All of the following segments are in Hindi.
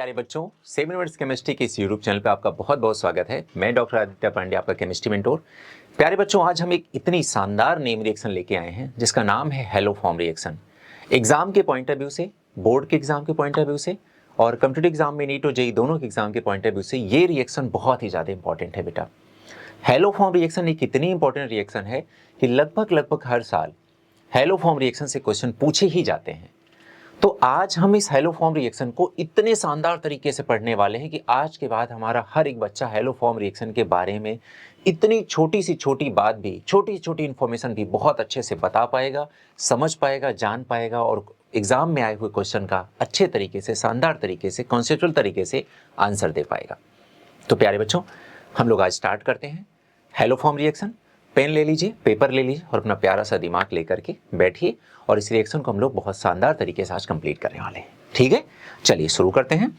प्यारे बच्चों, 7 मिनट्स केमिस्ट्री के इस यूट्यूब चैनल पे आपका बहुत बहुत स्वागत है। मैं डॉक्टर आदित्य पांडे, आपका केमिस्ट्री मेंटोर। प्यारे बच्चों, आज हम एक इतनी शानदार नेम रिएक्शन लेके आए हैं जिसका नाम है हेलोफॉर्म रिएक्शन। एग्जाम के पॉइंट ऑफ व्यू से, बोर्ड के एग्जाम के पॉइंट ऑफ व्यू से और कॉम्पिटिटिव एग्जाम में नीट और जेईई दोनों के एग्जाम के पॉइंट ऑफ व्यू से ये रिएक्शन बहुत ही ज़्यादा इंपॉर्टेंट है बेटा। हेलोफॉर्म रिएक्शन एक इतनी इंपॉर्टेंट रिएक्शन है कि लगभग हर साल हेलोफॉर्म रिएक्शन से क्वेश्चन पूछे ही जाते हैं। तो आज हम इस हेलोफॉर्म रिएक्शन को इतने शानदार तरीके से पढ़ने वाले हैं कि आज के बाद हमारा हर एक बच्चा हेलोफॉर्म रिएक्शन के बारे में इतनी छोटी सी छोटी बात भी, छोटी छोटी इंफॉर्मेशन भी बहुत अच्छे से बता पाएगा, समझ पाएगा, जान पाएगा और एग्जाम में आए हुए क्वेश्चन का अच्छे तरीके से, शानदार तरीके से, कॉन्सेप्चुअल तरीके से आंसर दे पाएगा। तो प्यारे बच्चों, हम लोग आज स्टार्ट करते हैं हेलोफॉर्म रिएक्शन। पेन ले लीजिए, पेपर ले लीजिए और अपना प्यारा सा दिमाग लेकर के बैठिए और इस रिएक्शन को हम लोग बहुत शानदार तरीके से आज कंप्लीट करने वाले हैं। ठीक है, चलिए शुरू करते हैं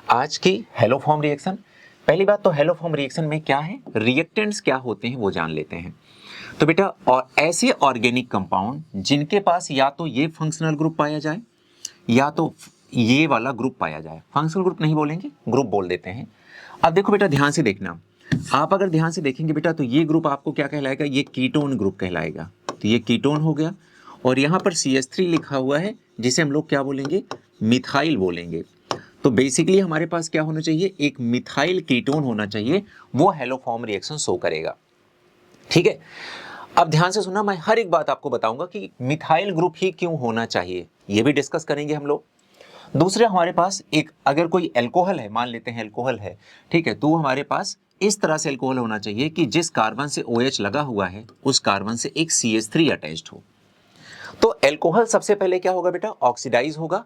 आज की हेलोफॉर्म रिएक्शन। पहली बात तो हेलोफॉर्म रिएक्शन में क्या है, रिएक्टेंट्स क्या होते हैं वो जान लेते हैं। तो बेटा, और ऐसे ऑर्गेनिक कंपाउंड जिनके पास या तो ये फंक्शनल ग्रुप पाया जाए या तो ये वाला ग्रुप पाया जाए। फंक्शनल ग्रुप नहीं बोलेंगे, ग्रुप बोल देते हैं। अब देखो बेटा, ध्यान से देखना, आप अगर ध्यान से देखेंगे बेटा तो ये ग्रुप आपको क्या कहलाएगा, ये कीटोन ग्रुप कहलाएगा। तो ये कीटोन हो गया और यहाँ पर CH3 लिखा हुआ है जिसे हम लोग क्या बोलेंगे, मिथाइल बोलेंगे। तो बेसिकली हमारे पास क्या होना चाहिए, एक मिथाइल कीटोन होना चाहिए, वो हेलोफॉर्म रिएक्शन शो करेगा। ठीक है, अब ध्यान से सुनना, मैं हर एक बात आपको बताऊंगा कि मिथाइल ग्रुप ही क्यों होना चाहिए, ये भी डिस्कस करेंगे हम लोग। दूसरा, हमारे पास एक अगर कोई एल्कोहल है, मान लेते हैं एल्कोहल है, ठीक है, तो हमारे पास इस तरह से एल्कोहल होना चाहिए कि जिस कार्बन से OH लगा हुआ है उस कार्बन से एक CH3 अटैच्ड हो। तो एल्कोहल सबसे पहले क्या होगा बेटा, ऑक्सीडाइज होगा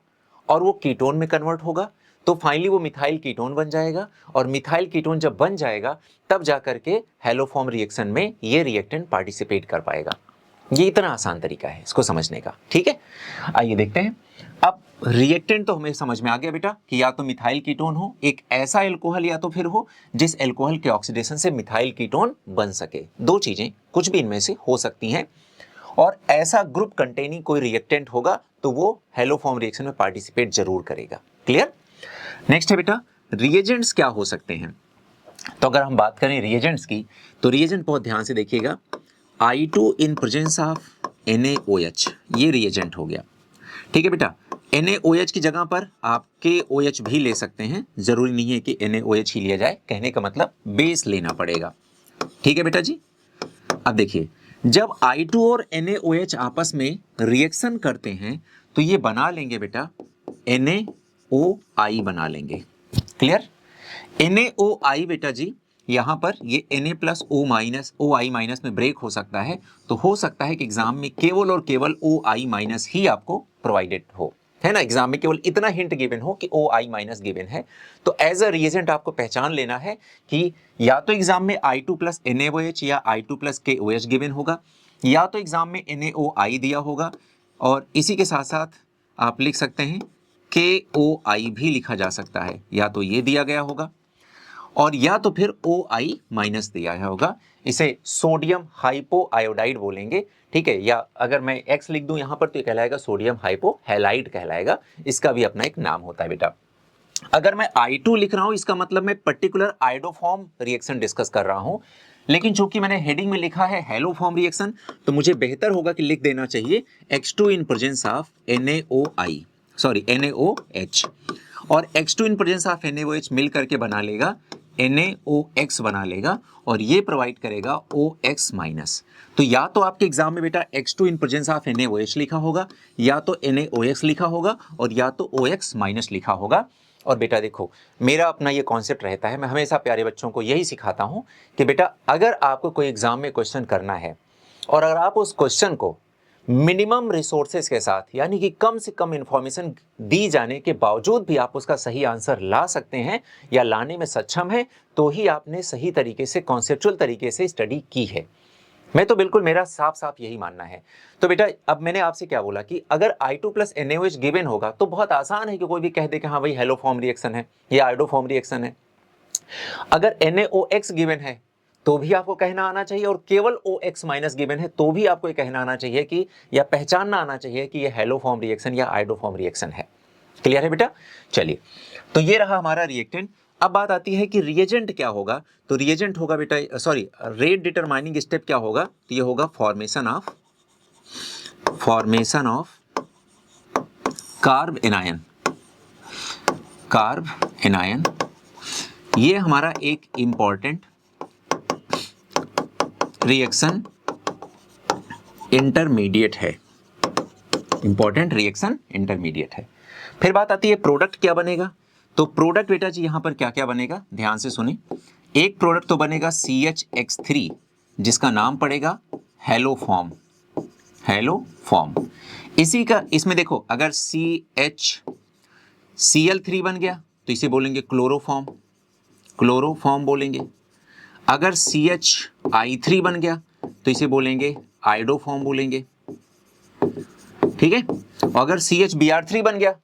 और वो कीटोन में कन्वर्ट होगा। तो फाइनली वो मिथाइल कीटोन बन जाएगा और मिथाइल कीटोन जब बन जाएगा तब जाकर के हेलोफॉर्म रिएक्शन में ये रिएक्टेंट पार्टिसिपेट कर पाएगा। ये इतना आसान तरीका है इसको समझने का। ठीक है, आइए देखते हैं। अब रिएक्टेंट तो हमें समझ में आ गया बेटा कि या तो मिथाइल कीटोन हो, एक ऐसा एल्कोहल या तो फिर हो जिस एल्कोहल के ऑक्सीडेशन से मिथाइल कीटोन बन सके। दो चीजें कुछ भी इनमें से हो सकती हैं और ऐसा ग्रुप कंटेनिंग कोई रिएक्टेंट होगा तो वो हेलोफॉर्म रिएक्शन में पार्टिसिपेट जरूर करेगा। क्लियर। नेक्स्ट है बेटा, रिएजेंट्स क्या हो सकते हैं। तो अगर हम बात करें रिएजेंट्स की तो रिएजेंट बहुत ध्यान से देखिएगा, I2 in presence of NaOH, ये रिएजेंट हो गया। ठीक है बेटा, NaOH की जगह पर आप KOH भी ले सकते हैं, जरूरी नहीं है कि NaOH ही लिया जाए, कहने का मतलब बेस लेना पड़ेगा। ठीक है बेटा जी। अब देखिए, जब I2 और NaOH आपस में रिएक्शन करते हैं तो ये बना लेंगे बेटा NaOI बना लेंगे। क्लियर। NaOI बेटा जी, यहां पर ये Na+O- में ब्रेक हो सकता है, तो हो सकता है कि एग्जाम में केवल और केवल OI- ही आपको प्रोवाइडेड हो, है ना। एग्जाम में केवल इतना हिंट गिवन हो कि OI- गिवन है, तो एज अ रिएजेंट आपको पहचान लेना है कि या तो एग्जाम में I2 + NaOH या I2 + KOH गिवन होगा, या तो एग्जाम में NaOI दिया होगा और इसी के साथ साथ आप लिख सकते हैं KOI भी लिखा जा सकता है, या तो ये दिया गया होगा और या तो फिर OI- दिया होगा। इसे सोडियम हाइपो आयोडाइड बोलेंगे। ठीक है, या अगर मैं X लिख दूं यहां पर तो ये कहलाएगा सोडियम हाइपो हैलाइड कहलाएगा, इसका भी अपना एक नाम होता है बेटा। अगर मैं I2 लिख रहा हूं इसका मतलब मैं पर्टिकुलर आयोडोफॉर्म रिएक्शन डिस्कस कर रहा हूं, लेकिन चूंकि मैंने हेडिंग में लिखा है हेलोफॉर्म रिएक्शन तो मुझे बेहतर होगा कि लिख देना चाहिए X2 in presence of NaOH, और X2 in presence of NaOH मिल करके बना लेगा NaOX बना लेगा और ये प्रोवाइड करेगा OX-। तो या तो आपके एग्जाम में बेटा X2 in presence of NaOH लिखा होगा, या तो NaOX लिखा होगा और या तो OX- लिखा होगा। और बेटा देखो, मेरा अपना ये कॉन्सेप्ट रहता है, मैं हमेशा प्यारे बच्चों को यही सिखाता हूं कि बेटा अगर आपको कोई एग्जाम में क्वेश्चन करना है और अगर आप उस क्वेश्चन को मिनिमम रिसोर्सेज के साथ, यानी कि कम से कम इंफॉर्मेशन दी जाने के बावजूद भी आप उसका सही आंसर ला सकते हैं या लाने में सक्षम है, तो ही आपने सही तरीके से, कॉन्सेप्चुअल तरीके से स्टडी की है। मैं तो बिल्कुल, मेरा साफ साफ यही मानना है। तो बेटा अब मैंने आपसे क्या बोला कि अगर I2 + NaOH गिवन होगा तो बहुत आसान है कि कोई भी कह दे कि हाँ भाई हेलोफॉर्म रिएक्शन है या आयोडोफॉर्म रिएक्शन है। अगर NaOX गिवन है तो भी आपको कहना आना चाहिए और केवल OX- गिवन है तो भी आपको ये कहना आना चाहिए कि, या पहचानना आना चाहिए कि ये हेलोफॉर्म रिएक्शन या आयोडोफॉर्म रिएक्शन है। क्लियर है बेटा? चलिए, तो ये रहा हमारा रिएक्टेंट। अब बात आती है कि रिएजेंट क्या होगा। तो रिएजेंट होगा बेटा, सॉरी, रेट डिटरमाइनिंग स्टेप क्या होगा, तो ये होगा फॉर्मेशन ऑफ कार्ब एनायन। ये हमारा एक इंपॉर्टेंट रिएक्शन इंटरमीडिएट है, फिर बात आती है प्रोडक्ट क्या बनेगा। तो प्रोडक्ट बेटा जी यहां पर क्या क्या बनेगा, ध्यान से सुने। एक प्रोडक्ट तो बनेगा CH(X3) जिसका नाम पड़ेगा हेलोफॉर्म। इसी का इसमें देखो, अगर CH(Cl3) बन गया तो इसे बोलेंगे क्लोरोफॉर्म बोलेंगे। अगर CH(I3) बन गया तो इसे बोलेंगे आइडोफॉर्म बोलेंगे, ठीक है। और अगर CHBr3 बन गया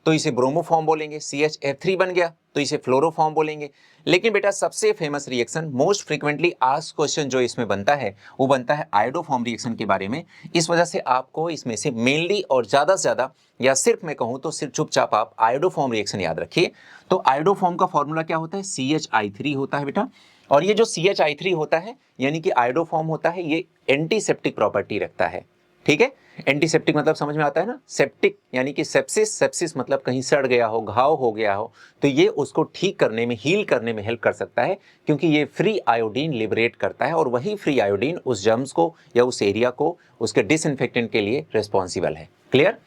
तो इसे ब्रोमोफॉर्म बोलेंगे, CHF3 बन गया तो इसे फ्लोरोफॉर्म बोलेंगे। लेकिन बेटा सबसे famous reaction, most frequently asked question जो इसमें बनता है वो बनता है आयोडोफॉर्म रिएक्शन के बारे में। इस वजह से आपको इसमें से मेनली और ज्यादा से ज्यादा, या सिर्फ मैं कहूं तो सिर्फ चुपचाप आप आयोडोफॉर्म रिएक्शन याद रखिए। तो आयोडोफॉर्म का फॉर्मूला क्या होता है, CHI3 होता है बेटा। और ये जो CHI3 होता है यानी कि आयोडोफॉर्म होता है, ये एंटीसेप्टिक प्रॉपर्टी रखता है, ठीक है। एंटीसेप्टिक मतलब समझ में आता है ना, सेप्टिक यानी कि सेप्सिस मतलब कहीं सड़ गया हो, घाव हो गया हो, तो ये उसको ठीक करने में, हील करने में हेल्प कर सकता है, क्योंकि ये फ्री आयोडीन लिबरेट करता है और वही फ्री आयोडीन उस जर्म्स को या उस एरिया को उसके डिसइंफेक्टेंट के लिए रिस्पॉन्सिबल है। क्लियर?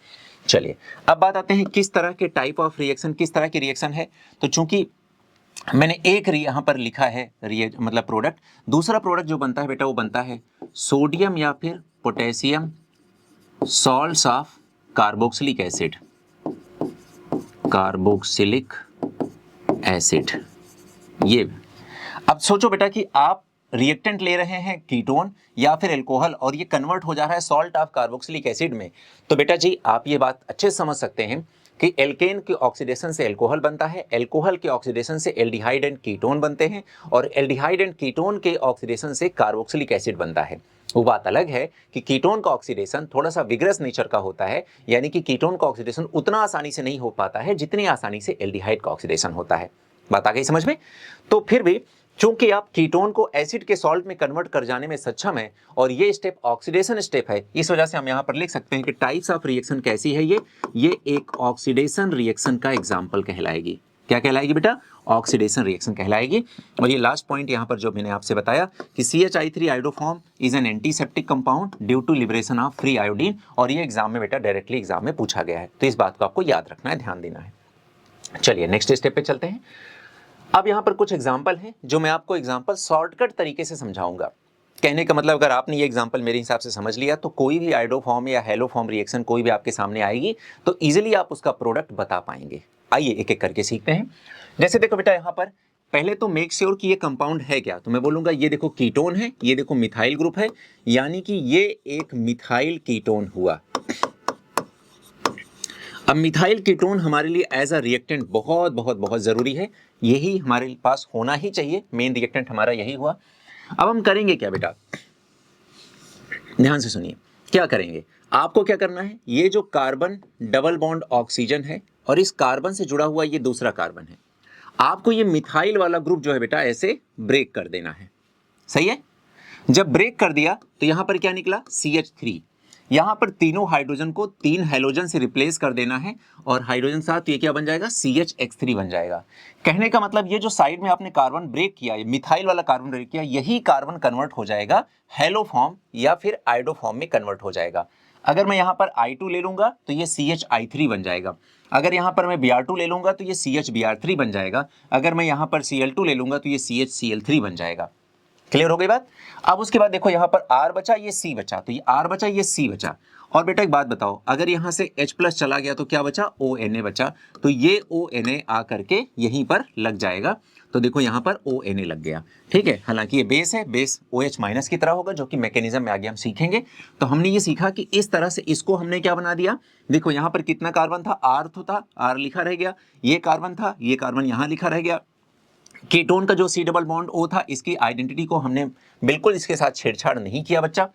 चलिए, अब बात आते हैं किस तरह के टाइप ऑफ रिएक्शन, किस तरह की रिएक्शन है। तो चूंकि मैंने एक यहां पर लिखा है मतलब प्रोडक्ट, दूसरा प्रोडक्ट जो बनता है बेटा वो बनता है सोडियम या फिर potassium salts of carboxylic acid. ये अब सोचो बेटा कि आप रिएक्टेंट ले रहे हैं कीटोन या फिर एल्कोहल और ये कन्वर्ट हो जा रहा है सॉल्ट ऑफ कार्बोक्सिलिक एसिड में, तो बेटा जी आप ये बात अच्छे से समझ सकते हैं कि एल्केन के ऑक्सीडेशन से एल्कोहल बनता है, एल्कोहल के ऑक्सीडेशन से एल्डिहाइड एंड कीटोन बनते हैं, और एल्डिहाइड एंड कीटोन के ऑक्सीडेशन से कार्बोक्सिलिक एसिड बनता है। वो बात अलग है कि कीटोन का ऑक्सीडेशन थोड़ा सा विग्रस नेचर का होता है, यानी कि कीटोन का ऑक्सीडेशन उतना आसानी से नहीं हो पाता है जितनी आसानी से एल्डिहाइड का ऑक्सीडेशन होता है। बात आ गई समझ में? तो फिर भी चूंकि आप कीटोन को एसिड के सॉल्ट में कन्वर्ट कर जाने में सक्षम है और ये स्टेप ऑक्सीडेशन स्टेप है, इस वजह से हम यहां पर लिख सकते हैं कि टाइप्स ऑफ रिएक्शन कैसी है ये एक ऑक्सीडेशन रिएक्शन का एग्जांपल कहलाएगी। क्या कहलाएगी बेटा? ऑक्सीडेशन रिएक्शन कहलाएगी। और ये लास्ट पॉइंट यहां पर जो मैंने आपसे बताया कि CHI3 iodoform is an antiseptic compound due to liberation of free iodine, और ये एग्जाम में बेटा डायरेक्टली एग्जाम में पूछा गया है, तो इस बात को आपको याद रखना है, ध्यान देना है। चलिए नेक्स्ट स्टेप पे चलते हैं। अब यहां पर कुछ एग्जाम्पल हैं जो मैं आपको एग्जाम्पल शॉर्टकट तरीके से समझाऊंगा। कहने का मतलब अगर आपने ये एग्जाम्पल मेरे हिसाब से समझ लिया तो कोई भी आयोडोफॉर्म या हेलोफॉर्म रिएक्शन कोई भी आपके सामने आएगी तो इजीली आप उसका प्रोडक्ट बता पाएंगे। आइए एक एक करके सीखते हैं। जैसे देखो बेटा यहां पर पहले तो मेक श्योर कि ये कंपाउंड है क्या, तो मैं बोलूंगा ये देखो कीटोन है, ये देखो मिथाइल ग्रुप है, यानी कि ये एक मिथाइल कीटोन हुआ। अब मिथाइल कीटोन हमारे लिए एज अ रिएक्टेंट बहुत बहुत बहुत जरूरी है, यही हमारे पास होना ही चाहिए, मेन रिएक्टेंट हमारा यही हुआ। अब हम करेंगे क्या बेटा, ध्यान से सुनिए, क्या करेंगे, आपको क्या करना है, ये जो कार्बन डबल बॉन्ड ऑक्सीजन है और इस कार्बन से जुड़ा हुआ ये दूसरा कार्बन है, आपको ये मिथाइल वाला ग्रुप जो है बेटा ऐसे ब्रेक कर देना है। सही है? जब ब्रेक कर दिया तो यहां पर क्या निकला, CH3। यहां पर तीनों हाइड्रोजन को 3 हैलोजन से रिप्लेस कर देना है और हाइड्रोजन साथ ये क्या बन जाएगा, CHX3 बन जाएगा। कहने का मतलब ये जो साइड में आपने कार्बन ब्रेक किया, ये मिथाइल वाला कार्बन ब्रेक किया, यही कार्बन कन्वर्ट हो जाएगा हेलोफॉर्म या फिर आयोडोफॉर्म में कन्वर्ट हो जाएगा। अगर मैं यहां पर I2 ले लूंगा तो ये CHI3 बन जाएगा। अगर यहां पर मैं Br2 ले लूंगा तो ये CHBr3 बन जाएगा। अगर मैं यहां पर Cl2 ले लूंगा तो ये CHCl3 बन जाएगा। क्लियर हो गई बात? अब उसके बाद देखो यहां पर R बचा, ये C बचा, तो ये R बचा, ये C बचा। और बेटा एक बात बताओ, अगर यहां से H+ चला गया तो क्या बचा, ONA बचा, तो ये ONA आकर के यहीं पर लग जाएगा। तो देखो यहां पर ONA लग गया, ठीक है। हालांकि ये बेस है, बेस OH- की तरह होगा, जो कि मैकेनिज्म में आगे हम सीखेंगे। तो हमने ये सीखा कि इस तरह से इसको हमने क्या बना दिया, देखो यहां पर कितना कार्बन था, R तो था, R लिखा रह गया, ये कार्बन था, ये कार्बन यहां लिखा रह गया। कीटोन का जो C डबल बॉन्ड O था, इसकी आइडेंटिटी को हमने बिल्कुल इसके साथ छेड़छाड़ नहीं किया बच्चा।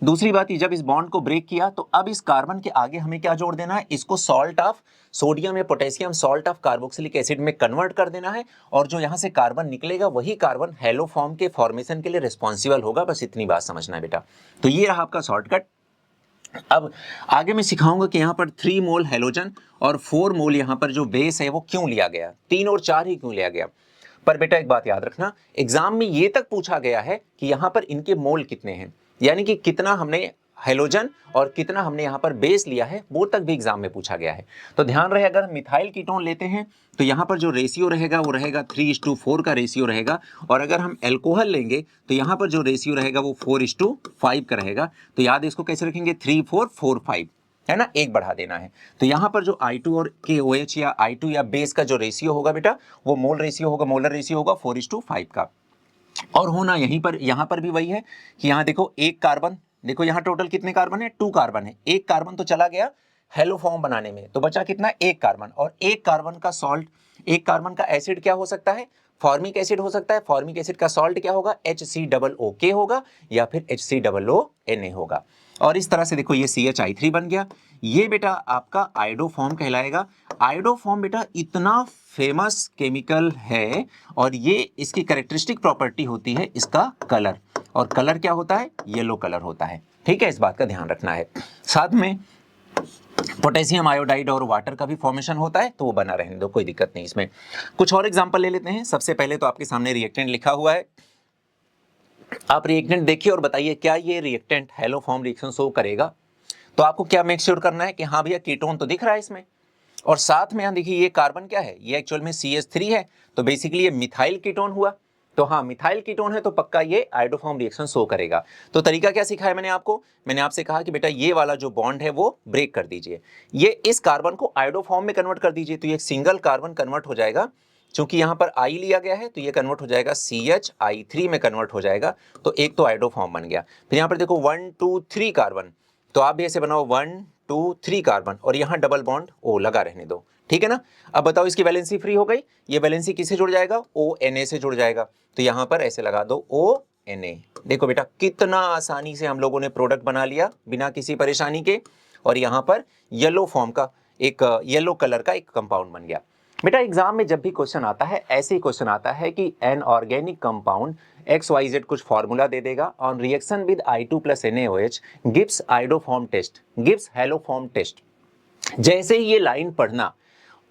दूसरी बात, जब इस बॉन्ड को ब्रेक किया तो अब इस कार्बन के आगे हमें क्या जोड़ देना है, इसको सॉल्ट ऑफ सोडियम या potassium salt of carboxylic acid में कन्वर्ट कर देना है, और जो यहां से कार्बन निकलेगा वही कार्बन हैलो फॉर्म के फॉर्मेशन के लिए रिस्पॉन्सिबल होगा। बस इतनी बात समझना है बेटा। तो ये रहा आपका शॉर्टकट। अब आगे मैं सिखाऊंगा कि यहाँ पर 3 मोल हेलोजन और 4 मोल यहाँ पर जो बेस है वो क्यों लिया गया, 3 और 4 ही क्यों लिया गया। पर बेटा एक बात याद रखना, एग्जाम में ये तक पूछा गया है कि यहाँ पर इनके मोल कितने हैं, यानी कि कितना हमने हेलोजन और कितना हमने यहाँ पर बेस लिया है, वो तक भी एग्जाम में पूछा गया है। तो ध्यान रहे, अगर मिथाइल कीटोन लेते हैं तो यहाँ पर जो रेशियो रहेगा वो रहेगा 3:4 का रेशियो रहेगा, और अगर हम एल्कोहल लेंगे तो यहाँ पर जो रेशियो रहेगा वो 4:5 का रहेगा। तो याद इसको कैसे रखेंगे, 3 4 4 5 है ना, एक बढ़ा देना है। तो यहाँ पर जो I2 और KOH या I2 या बेस का जो रेशियो होगा बेटा, वो मोल रेशियो होगा, मोलर रेशियो होगा 4:5 का। और होना यहीं पर, यहाँ पर भी वही है कि यहाँ देखो एक कार्बन, देखो यहाँ टोटल कितने कार्बन है, 2 कार्बन है। एक कार्बन तो चला गया हेलो फॉर्म बनाने में, तो बचा कितना, एक कार्बन। और एक कार्बन का सॉल्ट, एक कार्बन का एसिड क्या हो सकता है, फॉर्मिक एसिड हो सकता है। फॉर्मिक एसिड का सॉल्ट क्या होगा, HCOOK होगा या फिर HCOONA होगा। और इस तरह से देखो ये CHI3 बन गया। ये बेटा आपका आयोडोफॉर्म कहलाएगा। आयोडोफॉर्म बेटा इतना फेमस केमिकल है, और ये इसकी कैरेक्टरिस्टिक प्रॉपर्टी होती है इसका कलर, और कलर क्या होता है, येलो कलर होता है। ठीक है, इस बात का ध्यान रखना है। साथ में पोटेशियम आयोडाइड और वाटर का भी फॉर्मेशन होता है, तो वो बना रहने दो, कोई दिक्कत नहीं इसमें। कुछ और एग्जांपल ले लेते हैं। सबसे पहले तो आपके सामने रिएक्टेंट लिखा हुआ है, आप रिएक्टेंट देखिए और बताइए क्या ये reactant hello form reaction show करेगा। तो आपको क्या मेक श्योर करना है कि हाँ भैया कीटोन तो दिख रहा है इसमें, और साथ में यहाँ देखिए ये कार्बन क्या है, ये एक्चुअल में CH3 है, तो बेसिकली ये मिथाइल कीटोन हुआ। तो हाँ मिथाइल कीटोन है तो पक्का ये आयोडोफॉर्म रिएक्शन शो करेगा। तो तरीका क्या सिखाया मैंने आपको, मैंने आपसे कहा कि बेटा ये वाला जो बॉन्ड है वो ब्रेक कर दीजिए, ये इस कार्बन को आयोडोफॉर्म में कन्वर्ट कर दीजिए, तो ये सिंगल कार्बन कन्वर्ट हो जाएगा। चूंकि यहाँ पर I लिया गया है तो ये कन्वर्ट हो जाएगा CHI3 में कन्वर्ट हो जाएगा, तो एक तो आयोडोफॉर्म बन गया। फिर यहाँ पर देखो 1 2 3 कार्बन, तो आप भी ऐसे बनाओ 1 2 3 कार्बन, और यहाँ डबल बॉन्ड O लगा रहने दो, ठीक है ना। अब बताओ इसकी वैलेंसी फ्री हो गई, ये वैलेंसी किससे जुड़ जाएगा, ONA से जुड़ जाएगा। तो यहाँ पर ऐसे लगा दो ONA। देखो बेटा कितना आसानी से हम लोगों ने प्रोडक्ट बना लिया बिना किसी परेशानी के, और यहाँ पर येलो फॉर्म का एक येलो कलर का एक कंपाउंड बन गया। बेटा एग्जाम में जब भी क्वेश्चन आता है ऐसे ही क्वेश्चन आता है कि एन ऑर्गेनिक कंपाउंड XYZ कुछ फॉर्मूला दे देगा, on reaction with I2 + NaOH gives iodoform test, gives haloform test. जैसे ही ये लाइन पढ़ना,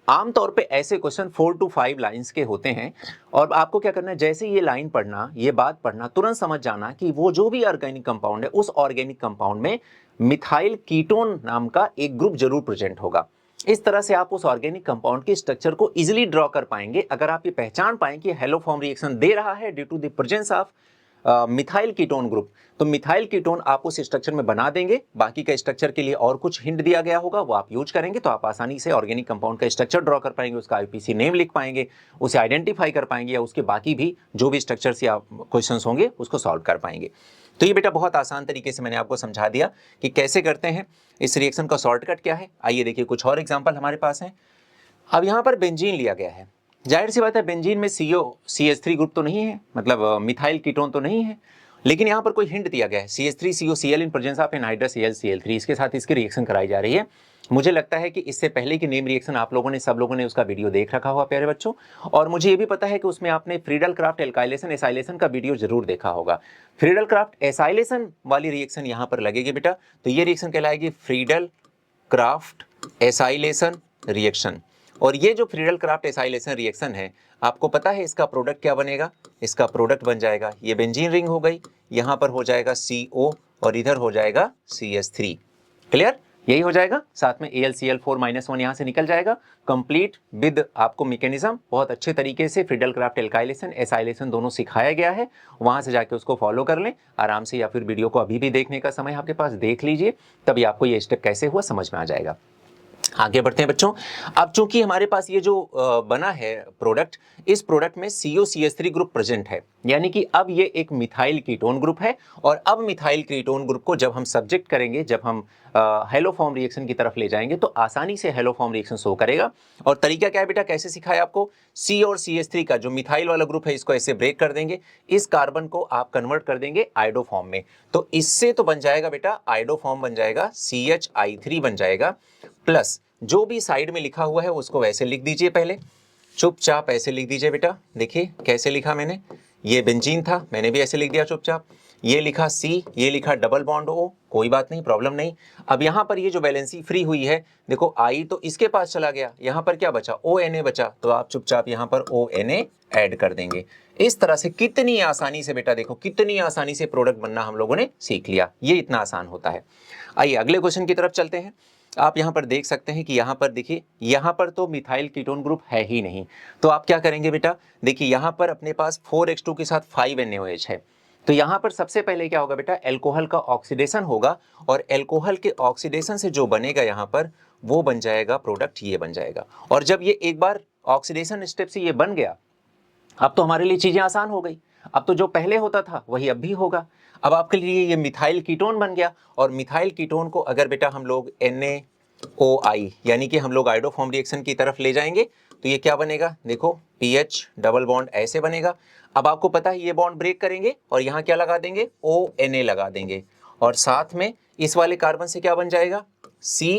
आमतौर पे ऐसे क्वेश्चन 4 to 5 लाइंस के होते हैं, और आपको क्या करना है, जैसे ये लाइन पढ़ना, ये बात पढ़ना, तुरंत समझ जाना कि वो जो भी ऑर्गेनिक कंपाउंड है उस ऑर्गेनिक कंपाउंड में मिथाइल कीटोन नाम का एक ग्रुप जरूर प्रेजेंट होगा। इस तरह से आप उस ऑर्गेनिक कंपाउंड के स्ट्रक्चर को इजीली ड्रॉ कर पाएंगे अगर आप ये पहचान पाएं कि हेलो फॉर्म रिएक्शन दे रहा है due to the presence of methyl ketone group. तो मिथाइल कीटोन आप उस स्ट्रक्चर में बना देंगे, बाकी का स्ट्रक्चर के लिए और कुछ हिंट दिया गया होगा वो आप यूज करेंगे, तो आप आसानी से ऑर्गेनिक कंपाउंड का स्ट्रक्चर ड्रॉ कर पाएंगे, उसका IUPAC नेम लिख पाएंगे, उसे आइडेंटिफाई कर पाएंगे, या उसके बाकी भी जो भी स्ट्रक्चर्स या क्वेश्चंस होंगे उसको सॉल्व कर पाएंगे। तो ये बेटा बहुत आसान तरीके से मैंने आपको समझा दिया कि कैसे करते हैं, इस रिएक्शन का शॉर्टकट क्या है। आइए देखिए कुछ और एग्जाम्पल हमारे पास हैं। अब यहाँ पर बेंजीन लिया गया है, जाहिर सी बात है बेंजीन में CH3 ग्रुप तो नहीं है, मतलब मिथाइल कीटोन तो नहीं है, लेकिन यहाँ पर कोई हिंट दिया गया है CH3COCl in presence of anhydrous AlCl3, इसके साथ इसकी रिएक्शन कराई जा रही है। मुझे लगता है कि इससे पहले की नेम रिएक्शन आप लोगों ने, सब लोगों ने उसका वीडियो देख रखा हुआ प्यारे बच्चों, और मुझे ये भी पता है कि उसमें आपने फ्रीडल क्राफ्ट एल्काइलेशन एसाइलेशन का वीडियो जरूर देखा होगा। फ्रीडल क्राफ्ट एसाइलेशन वाली रिएक्शन यहाँ पर लगेगी बेटा, तो ये रिएक्शन कहलाएगी फ्रीडल क्राफ्ट एसाइलेशन रिएक्शन। और ये जो फ्रीडल क्राफ्ट एसाइलेशन रिएक्शन है, आपको पता है इसका प्रोडक्ट क्या बनेगा, इसका प्रोडक्ट बन जाएगा, ये बेंजीन रिंग हो गई, यहाँ पर हो जाएगा CO और इधर हो जाएगा CH3। क्लियर, यही हो जाएगा, साथ में AlCl4-1 यहाँ से निकल जाएगा, कंप्लीट विद आपको मैकेनिज्म बहुत अच्छे तरीके से फ्रीडल क्राफ्ट एल्काइलेशन एसाइलेशन दोनों सिखाया गया है, वहाँ से जाके उसको फॉलो कर लें आराम से, या फिर वीडियो को अभी भी देखने का समय आपके पास देख लीजिए, तभी आपको ये स्टेप कैसे हुआ समझ में आ जाएगा। आगे बढ़ते हैं बच्चों। अब चूंकि हमारे पास ये जो बना है प्रोडक्ट, इस प्रोडक्ट में COCH3 ग्रुप प्रेजेंट है, यानी कि अब ये एक मिथाइल कीटोन ग्रुप है। और अब मिथाइल कीटोन ग्रुप को जब हम सब्जेक्ट करेंगे, जब हम हेलोफॉर्म रिएक्शन की तरफ ले जाएंगे, तो आसानी से हेलोफॉर्म रिएक्शन शो करेगा। और तरीका क्या है बेटा, कैसे सिखाया आपको, C और CH3 का जो मिथाइल वाला ग्रुप है, इसको ऐसे ब्रेक कर देंगे, इस कार्बन को आप कन्वर्ट कर देंगे आयोडोफॉर्म में। तो इससे तो बन जाएगा बेटा आयोडोफॉर्म, बन जाएगा CHI3 बन जाएगा, प्लस जो भी साइड में लिखा हुआ है उसको वैसे लिख दीजिए, पहले चुपचाप ऐसे लिख दीजिए बेटा। देखिए कैसे लिखा मैंने, ये बेंजीन था, मैंने भी ऐसे लिख दिया चुपचाप। ये लिखा C, ये लिखा डबल बॉन्ड O, कोई बात नहीं, प्रॉब्लम नहीं। अब यहाँ पर ये जो वैलेंसी फ्री हुई है, देखो I तो इसके पास चला गया, यहाँ पर क्या बचा, ONA बचा, तो आप चुपचाप यहाँ पर ONA ऐड कर देंगे। इस तरह से कितनी आसानी से बेटा, देखो कितनी आसानी से प्रोडक्ट बनना हम लोगों ने सीख लिया, ये इतना आसान होता है। आइए अगले क्वेश्चन की तरफ चलते हैं। आप यहाँ पर देख सकते हैं कि यहाँ पर देखिए, यहाँ पर तो मिथाइल कीटोन ग्रुप है ही नहीं, तो आप क्या करेंगे बेटा, देखिए यहाँ पर अपने पास 4H2 के साथ 5NaOH है। तो यहाँ पर सबसे पहले क्या होगा बेटा, एल्कोहल का ऑक्सीडेशन होगा, और एल्कोहल के ऑक्सीडेशन से जो बनेगा यहाँ पर, वो बन जाएगा प्रोडक्ट, ये बन जाएगा। और जब ये एक बार ऑक्सीडेशन स्टेप से ये बन गया, अब तो हमारे लिए चीजें आसान हो गई। अब तो जो पहले होता था वही अब भी होगा। अब आपके लिए ये मिथाइल कीटोन बन गया, और मिथाइल कीटोन को अगर बेटा हम लोग NaOI यानी कि हम लोग आयोडोफॉर्म रिएक्शन की तरफ ले जाएंगे, तो ये क्या बनेगा, देखो PH डबल बॉन्ड ऐसे बनेगा। अब आपको पता है ये बॉन्ड ब्रेक करेंगे और यहाँ क्या लगा देंगे, ONA लगा देंगे, और साथ में इस वाले कार्बन से क्या बन जाएगा, C,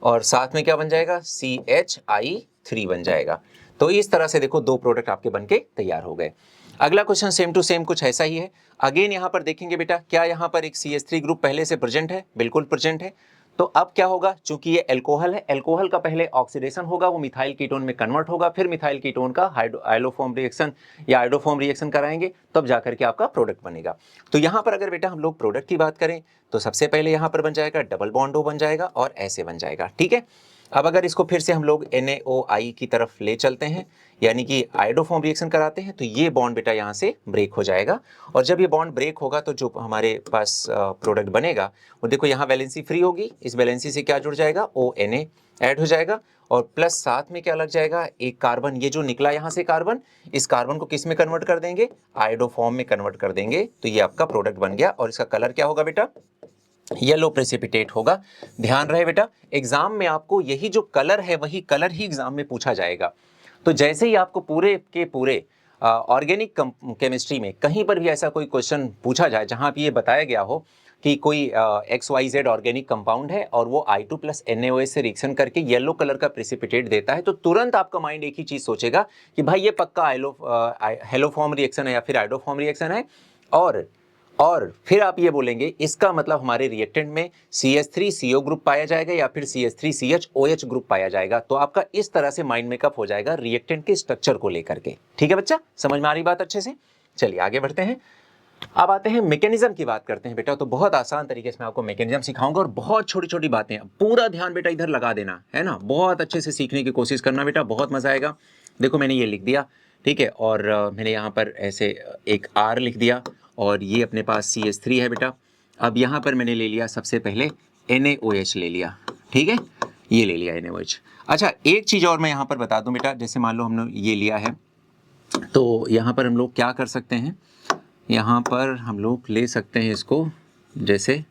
और साथ में क्या बन जाएगा, CHI3 बन जाएगा। तो इस तरह से देखो दो प्रोडक्ट आपके बनके तैयार हो गए। अगला क्वेश्चन सेम टू सेम कुछ ऐसा ही है। अगेन यहाँ पर देखेंगे बेटा, क्या यहाँ पर एक CH3 ग्रुप पहले से प्रेजेंट है, बिल्कुल प्रेजेंट है। तो अब क्या होगा, चूंकि ये एल्कोहल है, एल्कोहल का पहले ऑक्सीडेशन होगा, वो मिथाइल कीटोन में कन्वर्ट होगा, फिर मिथाइल कीटोन का हाइड्रोफॉर्म रिएक्शन या आयोडोफॉर्म रिएक्शन कराएंगे, तब जाकर के आपका प्रोडक्ट बनेगा। तो यहाँ पर अगर बेटा हम लोग प्रोडक्ट की बात करें, तो सबसे पहले यहाँ पर बन जाएगा डबल बॉन्ड O बन जाएगा, और ऐसे बन जाएगा, ठीक है। अब अगर इसको फिर से हम लोग NaOI की तरफ ले चलते हैं, यानी कि आयोडोफॉर्म रिएक्शन कराते हैं, तो ये बॉन्ड बेटा यहाँ से ब्रेक हो जाएगा। और जब ये बॉन्ड ब्रेक होगा, तो जो हमारे पास प्रोडक्ट बनेगा, वो देखो यहाँ वैलेंसी फ्री होगी, इस वैलेंसी से क्या जुड़ जाएगा, ONA ऐड हो जाएगा, और प्लस साथ में क्या लग जाएगा, एक कार्बन, ये जो निकला यहाँ से कार्बन, इस कार्बन को किस में कन्वर्ट कर देंगे, आयोडोफॉर्म में कन्वर्ट कर देंगे। तो ये आपका प्रोडक्ट बन गया, और इसका कलर क्या होगा बेटा, येलो प्रेसिपिटेट होगा। ध्यान रहे बेटा, एग्जाम में आपको यही जो कलर है, वही कलर ही एग्जाम में पूछा जाएगा। तो जैसे ही आपको पूरे के पूरे ऑर्गेनिक केमिस्ट्री में कहीं पर भी ऐसा कोई क्वेश्चन पूछा जाए जहां भी ये बताया गया हो कि कोई XYZ ऑर्गेनिक कंपाउंड है और वो I2+NaOH से रिएक्शन करके येलो कलर का प्रेसिपिटेट देता है, तो तुरंत आपका माइंड एक ही चीज सोचेगा कि भाई ये पक्का हेलोफॉर्म रिएक्शन है या फिर आयोडोफॉर्म रिएक्शन है। और फिर आप ये बोलेंगे इसका मतलब हमारे रिएक्टेंट में CH3CO ग्रुप पाया जाएगा या फिर CH3CHOH ग्रुप पाया जाएगा। तो आपका इस तरह से माइंड मेकअप हो जाएगा रिएक्टेंट के स्ट्रक्चर को लेकर के। ठीक है बच्चा, समझ में आ रही बात अच्छे से? चलिए आगे बढ़ते हैं। अब आते हैं मैकेनिज्म की बात करते हैं बेटा। तो बहुत आसान तरीके से मैं आपको मैकेनिज्म सिखाऊंगा और बहुत छोटी छोटी बातें, पूरा ध्यान बेटा इधर लगा देना है ना, बहुत अच्छे से सीखने की कोशिश करना बेटा, बहुत मजा आएगा। देखो मैंने ये लिख दिया, ठीक है, और मैंने यहाँ पर ऐसे एक R लिख दिया, और ये अपने पास CH3 है बेटा। अब यहाँ पर मैंने ले लिया सबसे पहले NaOH ले लिया, ठीक है, ये ले लिया NaOH। अच्छा एक चीज़ और मैं यहाँ पर बता दूँ बेटा, जैसे मान लो हमने ये लिया है, तो यहाँ पर हम लोग क्या कर सकते हैं, यहाँ पर हम लोग ले सकते हैं इसको, जैसे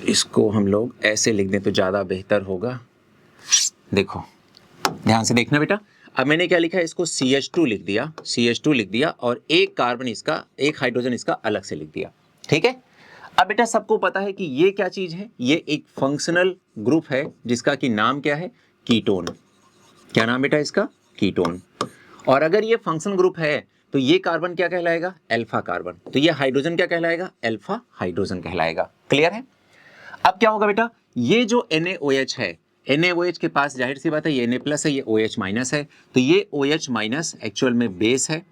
इसको हम लोग ऐसे लिख दें तो ज़्यादा बेहतर होगा। देखो ध्यान से देखना बेटा, अब मैंने क्या लिखा है, इसको CH2 लिख दिया, CH2 लिख दिया, और एक कार्बन इसका, एक हाइड्रोजन इसका अलग से लिख दिया, ठीक है। अब बेटा सबको पता है कि ये क्या चीज है, ये एक फंक्शनल ग्रुप है जिसका कि नाम क्या है, कीटोन। क्या नाम बेटा इसका, कीटोन। और अगर ये फंक्शन ग्रुप है तो ये कार्बन क्या कहलाएगा, अल्फा कार्बन। तो ये हाइड्रोजन क्या कहलाएगा, अल्फा हाइड्रोजन कहलाएगा। क्लियर है? अब क्या होगा बेटा, ये जो NaOH है, NaOH के पास जाहिर सी बात है ये Na+ है, ये OH- है, तो ये OH- एक्चुअल में बेस है।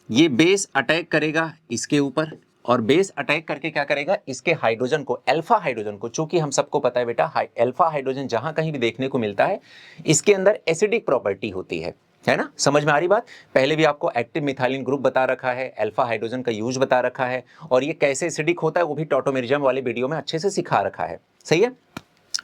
ये बेस अटैक करेगा इसके ऊपर, और बेस अटैक करके क्या करेगा, इसके हाइड्रोजन को, अल्फा हाइड्रोजन को, चूंकि हम सबको पता है बेटा अल्फा हाइड्रोजन जहां कहीं भी देखने को मिलता है इसके अंदर एसिडिक प्रॉपर्टी होती है ना, समझ में आ रही बात? पहले भी आपको एक्टिव मिथाइलिन ग्रुप बता रखा है, अल्फा हाइड्रोजन का यूज बता रखा है, और ये कैसे एसिडिक होता है वो भी टॉटोमेरिज्म वाले वीडियो में अच्छे से सिखा रखा है, सही है।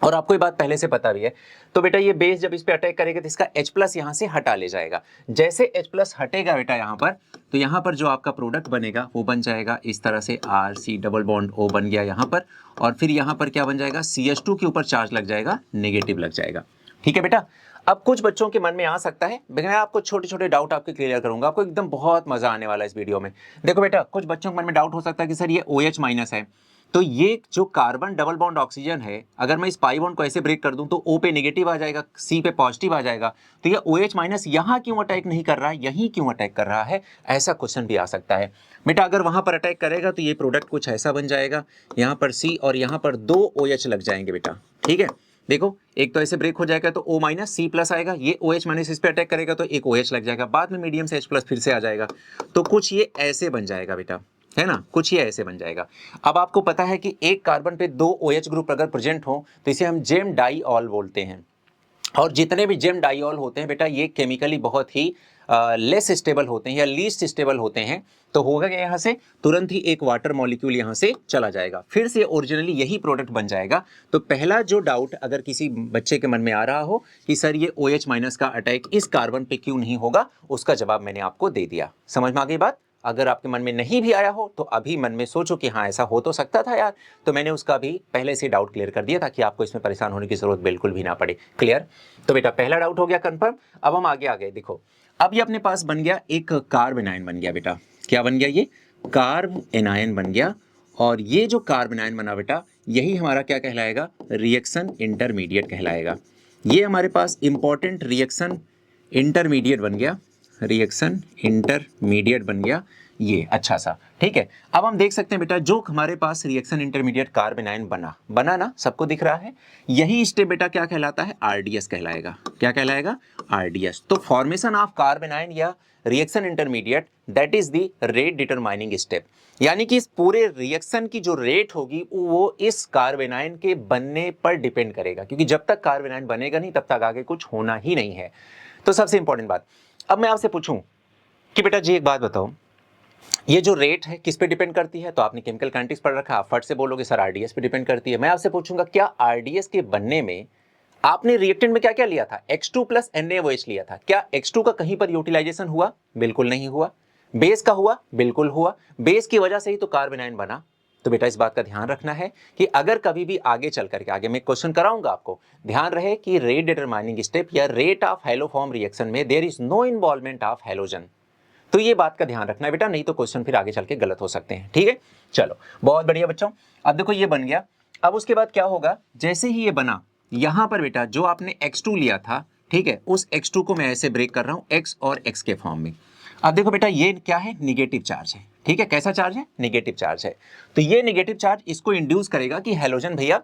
और आपको ये बात पहले से पता भी है। तो बेटा ये बेस जब इस पे अटैक करेगा तो इसका H+ यहाँ से हटा ले जाएगा। जैसे H+ हटेगा बेटा यहाँ पर, तो यहाँ पर जो आपका प्रोडक्ट बनेगा वो बन जाएगा इस तरह से, RC डबल बॉन्ड O बन गया यहाँ पर, और फिर यहाँ पर क्या बन जाएगा, CH2 के ऊपर चार्ज लग जाएगा, नेगेटिव लग जाएगा। ठीक है बेटा। अब कुछ बच्चों के मन में आ सकता है, मैं आपको छोटे छोटे डाउट आपके क्लियर करूंगा, आपको एकदम बहुत मजा आने वाला है इस वीडियो में। देखो बेटा, कुछ बच्चों के मन में डाउट हो सकता है कि सर ये OH- है, तो ये जो कार्बन डबल बॉन्ड ऑक्सीजन है, अगर मैं इस पाई बॉन्ड को ऐसे ब्रेक कर दूं तो O पे नेगेटिव आ जाएगा, C पे पॉजिटिव आ जाएगा, तो ये OH- यहाँ क्यों अटैक नहीं कर रहा है, यहीं क्यों अटैक कर रहा है, ऐसा क्वेश्चन भी आ सकता है। बेटा अगर वहां पर अटैक करेगा तो ये प्रोडक्ट कुछ ऐसा बन जाएगा, यहाँ पर C और यहाँ पर 2 OH लग जाएंगे बेटा। ठीक है, देखो एक तो ऐसे ब्रेक हो जाएगा तो O- C+ आएगा, ये OH- इस पे अटैक करेगा तो एक OH लग जाएगा, बाद में मीडियम से H+ फिर से आ जाएगा, तो कुछ ये ऐसे बन जाएगा बेटा, है ना, कुछ ये ऐसे बन जाएगा। अब आपको पता है कि एक कार्बन पे 2 OH ग्रुप अगर प्रेजेंट हो तो इसे हम जेम डाइऑल बोलते हैं, और जितने भी जेम डाइऑल होते हैं बेटा ये केमिकली बहुत ही लेस स्टेबल होते हैं या लीस्ट स्टेबल होते हैं। तो होगा क्या, यहाँ से तुरंत ही एक वाटर मॉलिक्यूल यहाँ से चला जाएगा, फिर से ओरिजिनली यही प्रोडक्ट बन जाएगा। तो पहला जो डाउट अगर किसी बच्चे के मन में आ रहा हो कि सर ये OH- का अटैक इस कार्बन पे क्यों नहीं होगा, उसका जवाब मैंने आपको दे दिया। समझ में आ गई बात? अगर आपके मन में नहीं भी आया हो तो अभी मन में सोचो कि हाँ ऐसा हो तो सकता था यार, तो मैंने उसका भी पहले से डाउट क्लियर कर दिया ताकि आपको इसमें परेशान होने की जरूरत बिल्कुल भी ना पड़े। क्लियर? तो बेटा पहला डाउट हो गया कंफर्म। अब हम आगे आ गए, देखो अब ये अपने पास बन गया एक कार्ब एनायन बन गया बेटा। क्या बन गया? ये कार्ब एनायन बन गया, और ये जो कार्ब एनायन बना बेटा यही हमारा क्या कहलाएगा, रिएक्शन इंटरमीडिएट कहलाएगा। ये हमारे पास इंपॉर्टेंट रिएक्शन इंटरमीडिएट बन गया, रिएक्शन इंटरमीडिएट बन गया ये, अच्छा सा। ठीक है, अब हम देख सकते हैं बेटा जो हमारे पास रिएक्शन इंटरमीडिएट कार्ब एनायन बना ना, सबको दिख रहा है, यही स्टेप बेटा क्या कहलाता है, RDS कहलाएगा। क्या कहलाएगा? RDS। तो फॉर्मेशन ऑफ कार्ब एनायन या reaction intermediate that is the rate determining step, यानी कि इस पूरे रिएक्शन की जो रेट होगी वो इस कार्ब एनायन के बनने पर डिपेंड करेगा, क्योंकि जब तक कार्ब एनायन बनेगा नहीं तब तक आगे कुछ होना ही नहीं है। तो सबसे इंपॉर्टेंट बात, अब मैं आपसे पूछूं कि बेटा जी एक बात बताओ, ये जो रेट है किस पे डिपेंड करती है, तो आपने केमिकल काइनेटिक्स पढ़ रखा, आप फट से बोलोगे सर RDS पे डिपेंड करती है। मैं आपसे पूछूंगा क्या RDS के बनने में आपने रिएक्टेंट में क्या क्या लिया था, X2 प्लस NaOH लिया था, क्या X2 का कहीं पर यूटिलाइजेशन हुआ? बिल्कुल नहीं हुआ। बेस का हुआ? बिल्कुल हुआ। बेस की वजह से ही तो कार्ब एनायन बना। तो बेटा इस बात का ध्यान रखना है कि अगर कभी भी आगे चल करके आगे मैं क्वेश्चन कराऊंगा आपको, ध्यान रहे कि रेट डिटरमाइनिंग स्टेप या रेट ऑफ हैलोफॉर्म रिएक्शन में there is no involvement of halogen. तो ये बात का ध्यान रखना है बेटा, नहीं तो क्वेश्चन फिर आगे चल के गलत हो सकते हैं। ठीक है, चलो बहुत बढ़िया बच्चों। अब देखो ये बन गया, अब उसके बाद क्या होगा, जैसे ही ये बना यहां पर बेटा जो आपने X2 लिया था, ठीक है, उस X2 को मैं ऐसे ब्रेक कर रहा हूं X और X के फॉर्म में। अब देखो बेटा ये क्या है, निगेटिव चार्ज है। ठीक है, कैसा चार्ज है? निगेटिव चार्ज है। तो ये निगेटिव चार्ज इसको इंड्यूस करेगा कि हैलोजन भैया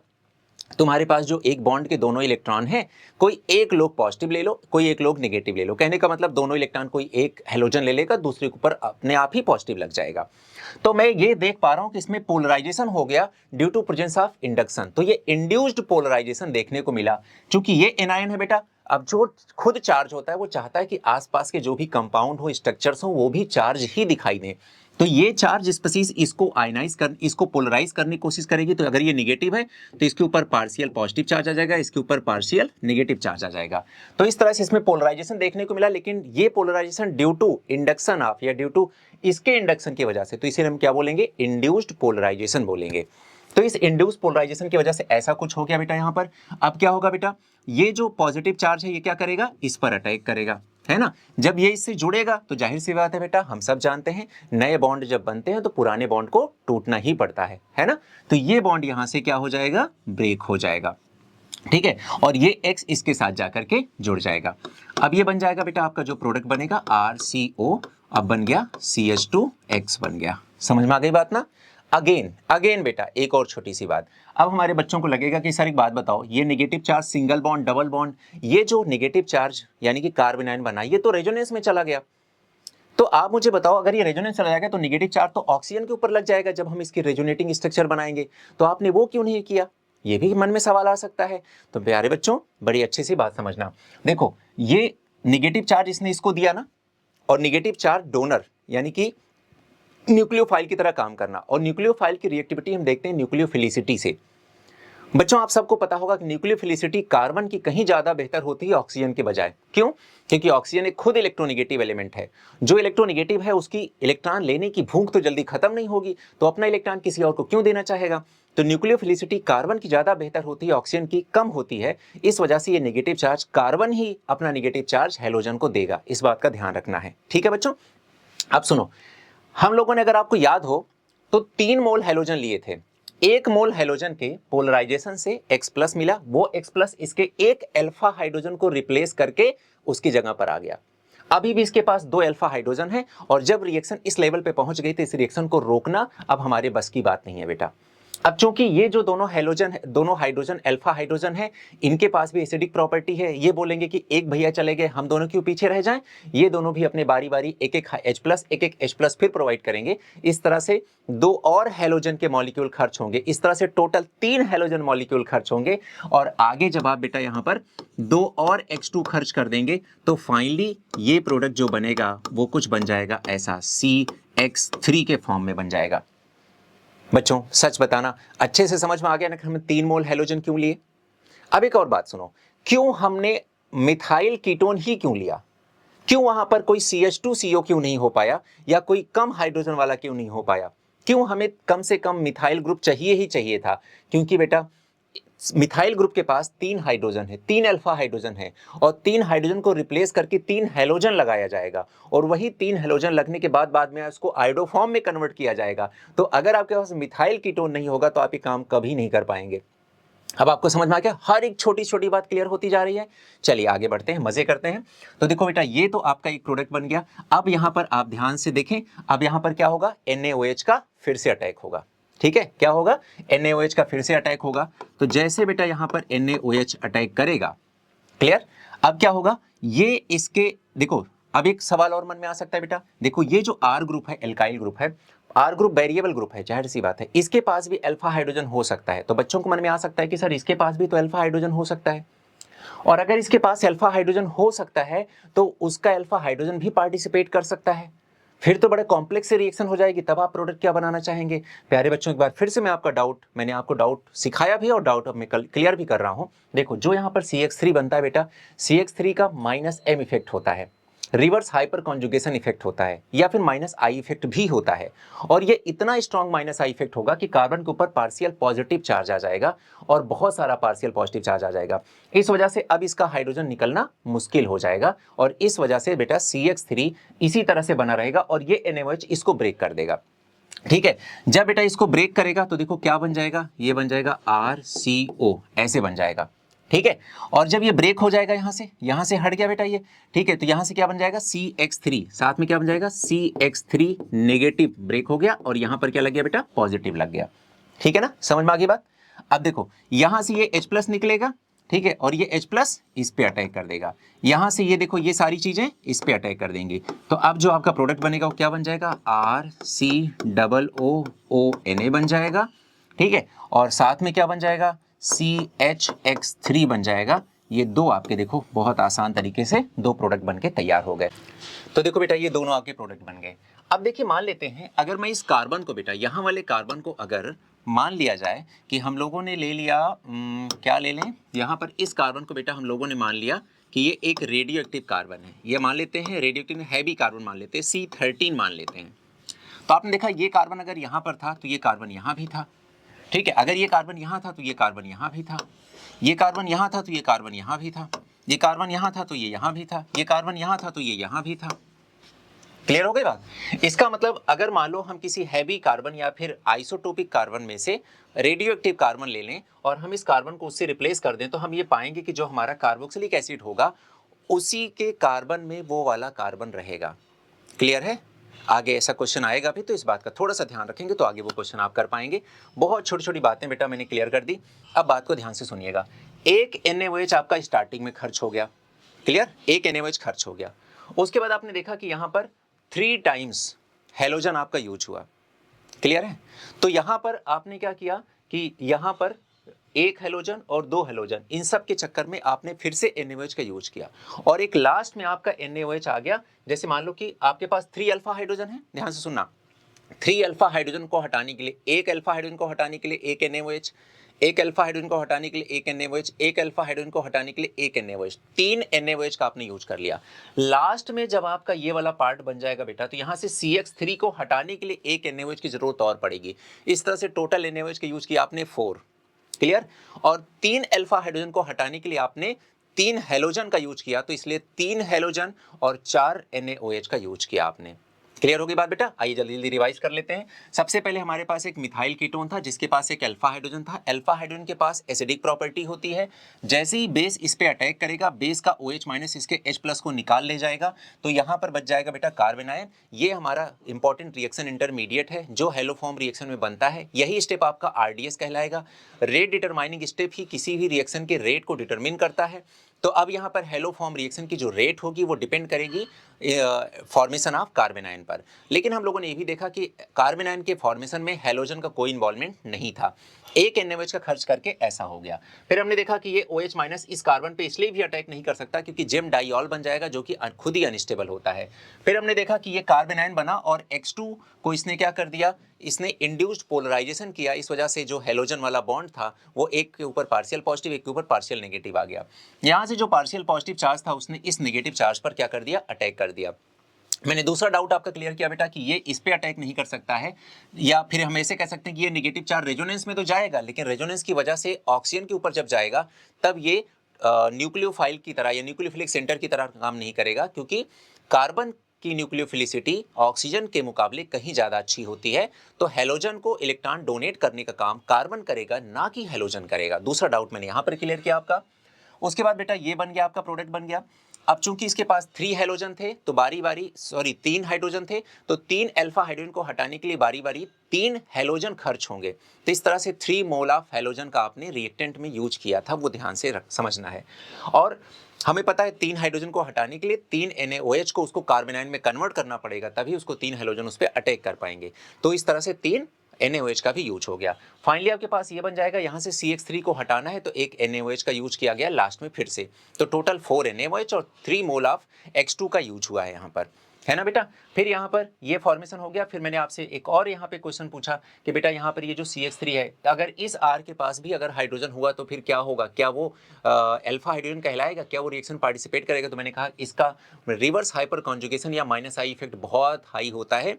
तुम्हारे पास जो एक बॉन्ड के दोनों इलेक्ट्रॉन हैं, कोई एक लोग पॉजिटिव ले लो, कोई एक लोग नेगेटिव ले लो। कहने का मतलब दोनों इलेक्ट्रॉन कोई एक हैलोजन ले लेगा, दूसरे के ऊपर अपने आप ही पॉजिटिव लग जाएगा। तो मैं ये देख पा रहा हूं कि इसमें पोलराइजेशन हो गया due to presence of induction. तो ये इंड्यूस्ड पोलराइजेशन देखने को मिला, क्योंकि ये एनायन है बेटा। अब जो खुद चार्ज होता है वो चाहता है कि आसपास के जो भी कंपाउंड हो, स्ट्रक्चर्स हो, वो भी चार्ज ही दिखाई दें। तो ये चार्ज स्पीसीज इसको आयनाइज कर, इसको पोलराइज करने की कोशिश करेगी। तो अगर ये निगेटिव है तो इसके ऊपर पार्शियल पॉजिटिव चार्ज आ जाएगा, इसके ऊपर पार्शियल नेगेटिव चार्ज आ जाएगा। तो इस तरह से इसमें पोलराइजेशन देखने को मिला, लेकिन ये polarisation due to induction of या ड्यू टू इसके इंडक्शन की वजह से, तो इसे हम क्या बोलेंगे, इंड्यूस्ड पोलराइजेशन बोलेंगे। तो इस इंड्यूस्ड पोलराइजेशन की वजह से ऐसा कुछ हो गया बेटा यहां पर। अब क्या होगा बेटा, ये जो पॉजिटिव चार्ज है ये क्या करेगा, इस पर अटैक करेगा, है ना। जब ये इससे जुड़ेगा तो जाहिर सी बात है बेटा, हम सब जानते हैं नए बॉन्ड जब बनते हैं तो पुराने बॉन्ड को टूटना ही पड़ता है ना। तो ये बॉन्ड यहां से क्या हो जाएगा, ब्रेक हो जाएगा। ठीक है, और ये X इसके साथ जाकर के जुड़ जाएगा। अब ये बन जाएगा बेटा आपका जो प्रोडक्ट बनेगा RCO, अब बन गया CH2X बन गया। समझ में आ गई बात ना। अगेन बेटा एक और छोटी सी बात, अब हमारे बच्चों को लगेगा कि सर एक बात बताओ, ये negative charge single bond double bond, ये जो नेगेटिव चार्ज यानी कि कार्बन आयन बना, ये तो रेजोनेंस में चला गया। तो आप मुझे बताओ अगर ये रेजोनेंस चला जाएगा तो नेगेटिव चार्ज तो ऑक्सीजन के ऊपर लग जाएगा जब हम इसकी रेजोनेटिंग स्ट्रक्चर बनाएंगे, तो आपने वो क्यों नहीं किया, ये भी मन में सवाल आ सकता है। तो प्यारे बच्चों बड़ी अच्छी सी बात समझना, देखो ये नेगेटिव चार्ज इसने इसको दिया ना, और नेगेटिव चार्ज डोनर यानी कि न्यूक्लियोफाइल की तरह काम करना, और न्यूक्लियोफाइल की रिएक्टिविटी हम देखते हैं न्यूक्लियोफिलिसिटी से। बच्चों आप सबको पता होगा कि न्यूक्लियोफिलिसिटी कार्बन की कहीं ज्यादा बेहतर होती है ऑक्सीजन के बजाय। क्यों? क्योंकि ऑक्सीजन एक खुद इलेक्ट्रोनेगेटिव एलिमेंट है। जो इलेक्ट्रोनेगेटिव है उसकी इलेक्ट्रॉन लेने की भूख तो जल्दी खत्म नहीं होगी, तो अपना इलेक्ट्रॉन किसी और को क्यों देना चाहेगा। तो न्यूक्लियोफिलिसिटी कार्बन की ज्यादा बेहतर होती है, ऑक्सीजन की कम होती है। इस वजह से ये नेगेटिव चार्ज कार्बन ही अपना नेगेटिव चार्ज हैलोजन को देगा। इस बात का ध्यान रखना है, ठीक है बच्चों। अब सुनो, हम लोगों ने, अगर आपको याद हो, तो 3 मोल हैलोजन लिए थे। 1 मोल हैलोजन के पोलराइजेशन से X+ मिला, वो X+ इसके एक अल्फा हाइड्रोजन को रिप्लेस करके उसकी जगह पर आ गया। अभी भी इसके पास 2 अल्फा हाइड्रोजन है, और जब रिएक्शन इस लेवल पे पहुंच गई तो इस रिएक्शन को रोकना अब हमारे बस की बात नहीं है बेटा। अब चूंकि ये जो दोनों हैलोजन, दोनों हाइड्रोजन अल्फा हाइड्रोजन है, इनके पास भी एसिडिक प्रॉपर्टी है। ये बोलेंगे कि एक भैया चले गए, हम दोनों क्यों पीछे रह जाएं। ये दोनों भी अपने बारी बारी एक एक H+, एक एक H+ फिर प्रोवाइड करेंगे। इस तरह से 2 और हैलोजन के मॉलिक्यूल खर्च होंगे। इस तरह से टोटल 3 हैलोजन मॉलिक्यूल खर्च होंगे, और आगे जब आप बेटा यहां पर 2 और H2 खर्च कर देंगे तो फाइनली ये प्रोडक्ट जो बनेगा वो कुछ बन जाएगा ऐसा, CH3 के फॉर्म में बन जाएगा। बच्चों सच बताना, अच्छे से समझ में आ गया ना कि हमने 3 मोल हैलोजन क्यों लिए। अब एक और बात सुनो, क्यों हमने मिथाइल कीटोन ही क्यों लिया? क्यों वहां पर कोई CH2CO क्यों नहीं हो पाया, या कोई कम हाइड्रोजन वाला क्यों नहीं हो पाया? क्यों हमें कम से कम मिथाइल ग्रुप चाहिए ही चाहिए था? क्योंकि बेटा मिथाइल ग्रुप के पास 3 हाइड्रोजन है, 3 अल्फा हाइड्रोजन है, और 3 हाइड्रोजन को रिप्लेस करके 3 हैलोजन लगाया जाएगा, और वही 3 हैलोजन लगने के बाद में उसको आयोडोफॉर्म में कन्वर्ट किया जाएगा। तो अगर आपके पास मिथाइल कीटोन नहीं होगा तो आप ये काम कभी नहीं कर पाएंगे। अब आपको समझ में आ गया? हर एक छोटी छोटी बात क्लियर होती जा रही है। चलिए आगे बढ़ते हैं, मजे करते हैं। तो देखो बेटा, ये तो आपका एक प्रोडक्ट बन गया। अब यहां पर आप ध्यान से देखें, अब यहां पर क्या होगा, NaOH का फिर से अटैक होगा। ठीक है, क्या होगा, NaOH का फिर से अटैक होगा। तो जैसे बेटा यहां पर NaOH अटैक करेगा, क्लियर, अब क्या होगा, ये इसके, देखो अब एक सवाल और मन में आ सकता है बेटा, देखो ये जो R ग्रुप है, एल्काइल ग्रुप है, R ग्रुप वेरिएबल ग्रुप है, जाहिर सी बात है, इसके पास भी अल्फा हाइड्रोजन हो सकता है। तो बच्चों को मन में आ सकता है कि सर इसके पास भी तो अल्फा हाइड्रोजन हो सकता है, और अगर इसके पास अल्फा हाइड्रोजन हो सकता है तो उसका अल्फा हाइड्रोजन भी पार्टिसिपेट कर सकता है। फिर तो बड़े कॉम्प्लेक्स से रिएक्शन हो जाएगी, तब आप प्रोडक्ट क्या बनाना चाहेंगे? प्यारे बच्चों, एक बार फिर से मैं आपका डाउट, मैंने आपको डाउट सिखाया भी और डाउट अब मैं क्लियर भी कर रहा हूं। देखो जो यहां पर CH3 बनता है बेटा, CH3 का -M इफेक्ट होता है, रिवर्स हाइपर कॉन्जुगेशन इफेक्ट होता है, या फिर -I इफेक्ट भी होता है। और ये इतना स्ट्रॉन्ग -I इफेक्ट होगा कि कार्बन के ऊपर पार्शियल पॉजिटिव चार्ज आ जाएगा और बहुत सारा पार्शियल पॉजिटिव चार्ज आ जाएगा। इस वजह से अब इसका हाइड्रोजन निकलना मुश्किल हो जाएगा, और इस वजह से बेटा CH3 इसी तरह से बना रहेगा, और ये NaOH इसको ब्रेक कर देगा। ठीक है, जब बेटा इसको ब्रेक करेगा तो देखो क्या बन जाएगा, ये बन जाएगा RCO, ऐसे बन जाएगा। ठीक है, और जब ये ब्रेक हो जाएगा, यहां से हट गया बेटा ये, ठीक है, तो यहां से क्या बन जाएगा, CH3, साथ में क्या बन जाएगा, CH3 नेगेटिव ब्रेक हो गया, और यहां पर क्या लग गया बेटा, पॉजिटिव लग गया। ठीक है ना, समझ में आ गई बात? अब देखो यहां से ये H+ निकलेगा, ठीक है, और ये H+ इस पे अटैक कर देगा, यहां से ये देखो ये सारी चीजें इस पे अटैक कर देंगी। तो अब जो आपका प्रोडक्ट बनेगा वो क्या बन जाएगा, RCOONA बन जाएगा। ठीक है, और साथ में क्या बन जाएगा, CHX3 बन जाएगा। ये दो आपके देखो बहुत आसान तरीके से 2 प्रोडक्ट बनके तैयार हो गए। तो देखो बेटा ये दोनों आपके प्रोडक्ट बन गए। अब देखिए मान लेते हैं, अगर मैं इस कार्बन को बेटा, यहाँ वाले कार्बन को अगर मान लिया जाए कि हम लोगों ने ले लिया, क्या ले लें, यहाँ पर इस कार्बन को बेटा हम लोगों ने मान लिया कि ये एक रेडियो एक्टिव कार्बन है, ये मान लेते हैं रेडियो एक्टिव हैवी कार्बन मान लेते हैं, C13 मान लेते हैं। तो आपने देखा ये कार्बन अगर यहाँ पर था तो ये कार्बन यहाँ भी था। ठीक है, अगर ये कार्बन यहाँ था तो ये कार्बन यहाँ भी था, ये कार्बन यहाँ था तो ये कार्बन यहाँ भी था, ये कार्बन यहाँ था तो ये यहाँ भी था, ये कार्बन यहाँ था तो ये यहाँ भी था। क्लियर हो गई बात? इसका मतलब अगर मान लो हम किसी हैवी कार्बन या फिर आइसोटोपिक कार्बन में से रेडियो एक्टिव कार्बन ले लें और हम इस कार्बन को उससे रिप्लेस कर दें, तो हम ये पाएंगे कि जो हमारा कार्बोक्सिलिक एसिड होगा उसी के कार्बन में वो वाला कार्बन रहेगा। क्लियर है? आगे ऐसा क्वेश्चन आएगा भी, तो इस बात का थोड़ा सा ध्यान रखेंगे तो आगे वो क्वेश्चन आप कर पाएंगे। बहुत छोटी छोटी बातें बेटा मैंने क्लियर कर दी। अब बात को ध्यान से सुनिएगा, एक NaOH आपका स्टार्टिंग में खर्च हो गया, क्लियर, एक NaOH खर्च हो गया। उसके बाद आपने देखा कि यहाँ पर 3 टाइम्स हैलोजन आपका यूज हुआ, क्लियर है। तो यहां पर आपने क्या किया कि यहां पर 1 हैलोजन और 2 हैलोजन, इन सब के चक्कर में आपने फिर से NaOH का यूज किया, और एक लास्ट में आपका NaOH आ गया। जैसे मान लो कि आपके पास 3 अल्फा हाइड्रोजन है, ध्यान से सुनना, 3 अल्फा हाइड्रोजन को हटाने के लिए, 1 अल्फा हाइड्रोजन को हटाने के लिए 1 NaOH, एक अल्फा हाइड्रोजन को हटाने के लिए एक NaOH, एक अल्फा हाइड्रोजन को हटाने के लिए एक NaOH, 3 NaOH का आपने यूज कर लिया। लास्ट में जब आपका ये वाला पार्ट बन जाएगा बेटा, तो यहाँ से CH3 को हटाने के लिए एक NaOH की जरूरत और पड़ेगी। इस तरह से टोटल NaOH का यूज किया आपने 4, क्लियर। और 3 अल्फा हाइड्रोजन को हटाने के लिए आपने 3 हेलोजन का यूज किया, तो इसलिए 3 हेलोजन और 4 NaOH का यूज किया आपने। क्लियर होगी बात बेटा? आइए जल्दी जल्दी रिवाइज कर लेते हैं। सबसे पहले हमारे पास एक मिथाइल कीटोन था जिसके पास एक अल्फा हाइड्रोजन था। अल्फा हाइड्रोजन के पास एसिडिक प्रॉपर्टी होती है। जैसे ही बेस इस पे अटैक करेगा, बेस का OH माइनस इसके H+ को निकाल ले जाएगा, तो यहाँ पर बच जाएगा बेटा कार्बन आयन। ये हमारा इंपॉर्टेंट रिएक्शन इंटरमीडिएट है जो हेलोफॉर्म रिएक्शन में बनता है। यही स्टेप आपका RDS कहलाएगा। रेट डिटरमाइनिंग स्टेप ही किसी भी रिएक्शन के रेट को डिटरमिन करता है। तो अब यहाँ पर हेलोफॉर्म रिएक्शन की जो रेट होगी वो डिपेंड करेगी फॉर्मेशन ऑफ कार्बन आयन पर। लेकिन हम लोगों ने ये भी देखा कि कार्बन आयन के फॉर्मेशन में हेलोजन का कोई इन्वॉल्वमेंट नहीं था। एक NaOH का खर्च करके ऐसा हो गया। फिर हमने देखा कि ये OH माइनस इस कार्बन पे इसलिए भी अटैक नहीं कर सकता क्योंकि जेम डाइऑल बन जाएगा जो कि खुद ही अनस्टेबल होता है। फिर हमने देखा कि ये कार्बन आयन बना और X2 को इसने क्या कर दिया, इसने इंड्यूस्ड पोलराइजेशन किया। इस वजह से जो हेलोजन वाला बॉन्ड था वो एक के ऊपर पार्शियल पॉजिटिव, एक के ऊपर पार्शियल नेगेटिव आ गया। यहाँ से जो पार्शियल पॉजिटिव चार्ज था उसने इस नेगेटिव चार्ज पर क्या कर दिया, अटैक कर दिया। मैंने दूसरा डाउट आपका क्लियर किया बेटा कि ये इस पे अटैक नहीं कर सकता है, या फिर हम ऐसे कह सकते हैं कि ये नेगेटिव चार्ज रेजोनेंस में तो जाएगा, लेकिन रेजोनेंस की वजह से ऑक्सीजन के ऊपर जब जाएगा तब ये न्यूक्लियोफाइल की तरह या न्यूक्लियोफिलिक सेंटर की तरह काम नहीं करेगा, क्योंकि कार्बन की न्यूक्लियोफिलिसिटी ऑक्सीजन के मुकाबले कहीं ज़्यादा अच्छी होती है। तो हेलोजन को इलेक्ट्रॉन डोनेट करने का काम कार्बन करेगा, ना कि हेलोजन करेगा। दूसरा डाउट मैंने यहाँ पर क्लियर किया आपका। उसके बाद बेटा ये बन गया, आपका प्रोडक्ट बन गया। अब चूंकि इसके पास 3 हेलोजन थे तो तीन हाइड्रोजन थे, तो 3 अल्फा हाइड्रोजन को हटाने के लिए बारी बारी 3 हेलोजन खर्च होंगे। तो इस तरह से 3 मोल ऑफ हेलोजन का आपने रिएक्टेंट में यूज किया था, वो ध्यान से समझना है। और हमें पता है 3 हाइड्रोजन को हटाने के लिए 3 NaOH को उसको कार्बन आयन में कन्वर्ट करना पड़ेगा, तभी उसको 3 हेलोजन उस पर अटैक कर पाएंगे। तो इस तरह से 3 NaOH का भी यूज हो गया। फाइनली आपके पास ये बन जाएगा, यहाँ से CH3 को हटाना है तो एक NaOH का यूज किया गया लास्ट में फिर से, तो टोटल 4 NaOH और 3 मोल ऑफ X2 का यूज हुआ है यहाँ पर, है ना बेटा। फिर यहाँ पर ये फॉर्मेशन हो गया। फिर मैंने आपसे एक और यहाँ पे क्वेश्चन पूछा कि बेटा यहाँ पर ये जो CH3 है, अगर इस R के पास भी अगर हाइड्रोजन हुआ तो फिर क्या होगा, क्या वो अल्फा हाइड्रोजन कहलाएगा, क्या वो रिएक्शन पार्टिसिपेट करेगा? तो मैंने कहा इसका रिवर्स हाइपर कॉन्जुगेशन या -I इफेक्ट बहुत हाई होता है,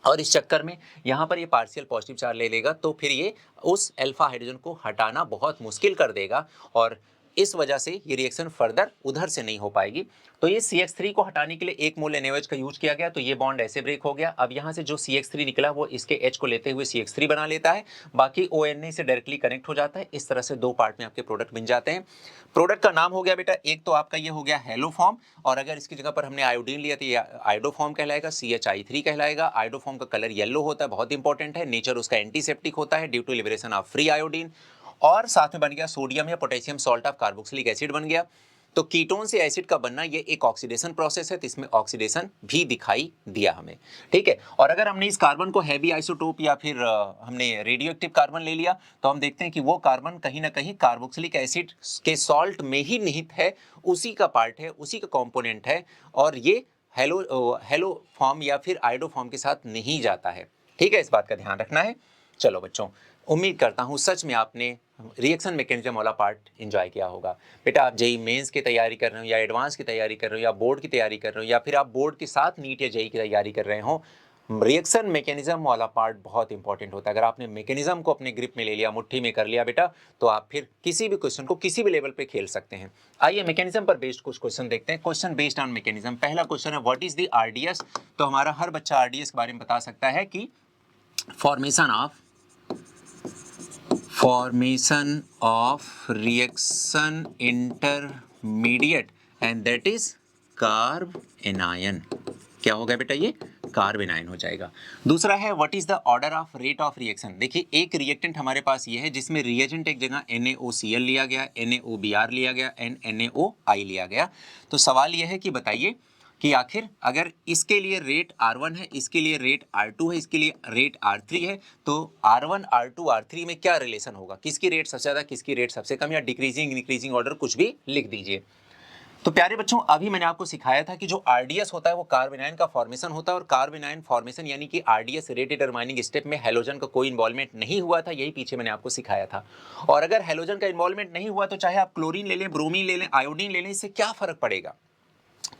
और इस चक्कर में यहाँ पर ये पार्शियल पॉजिटिव चार्ज ले लेगा, तो फिर ये उस अल्फा हाइड्रोजन को हटाना बहुत मुश्किल कर देगा, और इस वजह से ये रिएक्शन फर्दर उधर से नहीं हो पाएगी। तो ये CH3 को हटाने के लिए 1 मोल NaOH का यूज किया गया, तो ये बॉन्ड ऐसे ब्रेक हो गया। अब यहाँ से जो CH3 निकला वो इसके H को लेते हुए CH3 बना लेता है, बाकी ONA से डायरेक्टली कनेक्ट हो जाता है। इस तरह से 2 पार्ट में आपके प्रोडक्ट बन जाते हैं। प्रोडक्ट का नाम हो गया बेटा, एक तो आपका ये हो गया हेलोफॉर्म, और अगर इसकी जगह पर हमने आयोडीन लिया तो ये आयोडोफॉर्म कहलाएगा, CHI3 कहलाएगा। आयोडोफॉर्म का कलर येलो होता है, बहुत इंपॉर्टेंट है। नेचर उसका एंटीसेप्टिक होता है due to liberation of free iodine. और साथ में बन गया सोडियम या potassium salt of carboxylic acid बन गया। तो कीटोन से एसिड का बनना ये एक ऑक्सीडेशन प्रोसेस है, तो इसमें ऑक्सीडेशन भी दिखाई दिया हमें, ठीक है। और अगर हमने इस कार्बन को हैवी आइसोटोप या फिर हमने रेडियो एक्टिव कार्बन ले लिया, तो हम देखते हैं कि वो कार्बन कहीं ना कहीं कार्बोक्सिलिक एसिड के सॉल्ट में ही निहित है, उसी का पार्ट है, उसी का कॉम्पोनेंट है, और ये हेलो फॉर्म या फिर आयोडो फॉर्म के साथ नहीं जाता है, ठीक है। इस बात का ध्यान रखना है। चलो बच्चों, उम्मीद करता हूँ सच में आपने रिएक्शन मैकेनिज्म वाला पार्ट एंजॉय किया होगा। बेटा आप जेई मेंस की तैयारी कर रहे हो, या एडवांस की तैयारी कर रहे हो, या बोर्ड की तैयारी कर रहे हो, या फिर आप बोर्ड के साथ नीट या जेई की तैयारी कर रहे हो, रिएक्शन मैकेनिज्म वाला पार्ट बहुत इंपॉर्टेंट होता है। अगर आपने मैकेनिज्म को अपने ग्रिप में ले लिया, मुट्ठी में कर लिया बेटा, तो आप फिर किसी भी क्वेश्चन को किसी भी लेवल पे खेल सकते हैं। आइए मैकेनिज्म पर बेस्ड कुछ क्वेश्चन देखते हैं। Question based on mechanism. पहला क्वेश्चन है व्हाट इज द RDS। तो हमारा हर बच्चा RDS के बारे में बता सकता है कि formation of reaction intermediate and that is carbanion। क्या होगा बेटा, ये कार्बेनाइन हो जाएगा। दूसरा है what is the order of rate of reaction. देखिए एक रिएक्टेंट हमारे पास ये है जिसमें रिएजेंट एक जगह NaOCl लिया गया, NaOBr लिया गया एंड NaOI लिया गया। तो सवाल यह है कि बताइए कि आखिर अगर इसके लिए रेट R1 है, इसके लिए रेट R2 है, इसके लिए रेट R3 है, तो R1 R2 R3 में क्या रिलेशन होगा, किसकी रेट सबसे ज़्यादा, किसकी रेट सबसे कम, या डिक्रीजिंग इंक्रीजिंग ऑर्डर कुछ भी लिख दीजिए। तो प्यारे बच्चों, अभी मैंने आपको सिखाया था कि जो आरडीएस होता है वो कार्बन आयन का फॉर्मेशन होता है, और कार्बन आयन फॉर्मेशन यानी कि आरडीएस रेट डिटरमाइनिंग स्टेप में हैलोजन का कोई इन्वॉल्वमेंट नहीं हुआ था, यही पीछे मैंने आपको सिखाया था। और अगर हैलोजन का इन्वॉल्वमेंट नहीं हुआ तो चाहे आप क्लोरीन ले लें, ब्रोमीन ले लें, आयोडीन ले लें, इससे क्या फर्क पड़ेगा?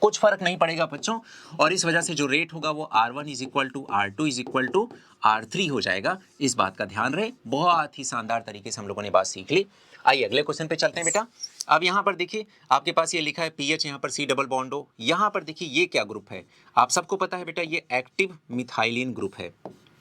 कुछ फर्क नहीं पड़ेगा बच्चों। और इस वजह से जो रेट होगा वो R1 is equal to R2 is equal to R3 हो जाएगा। इस बात का ध्यान रहे। बहुत ही शानदार तरीके से हम लोगों ने बात सीख ली। आइए अगले क्वेश्चन पे चलते हैं बेटा। अब यहाँ पर देखिए आपके पास ये लिखा है पीएच, यहाँ पर सी डबल बॉन्ड हो। यहाँ पर देखिए ये क्या ग्रुप है, आप सबको पता है बेटा, ये एक्टिव मिथाइलिन ग्रुप है।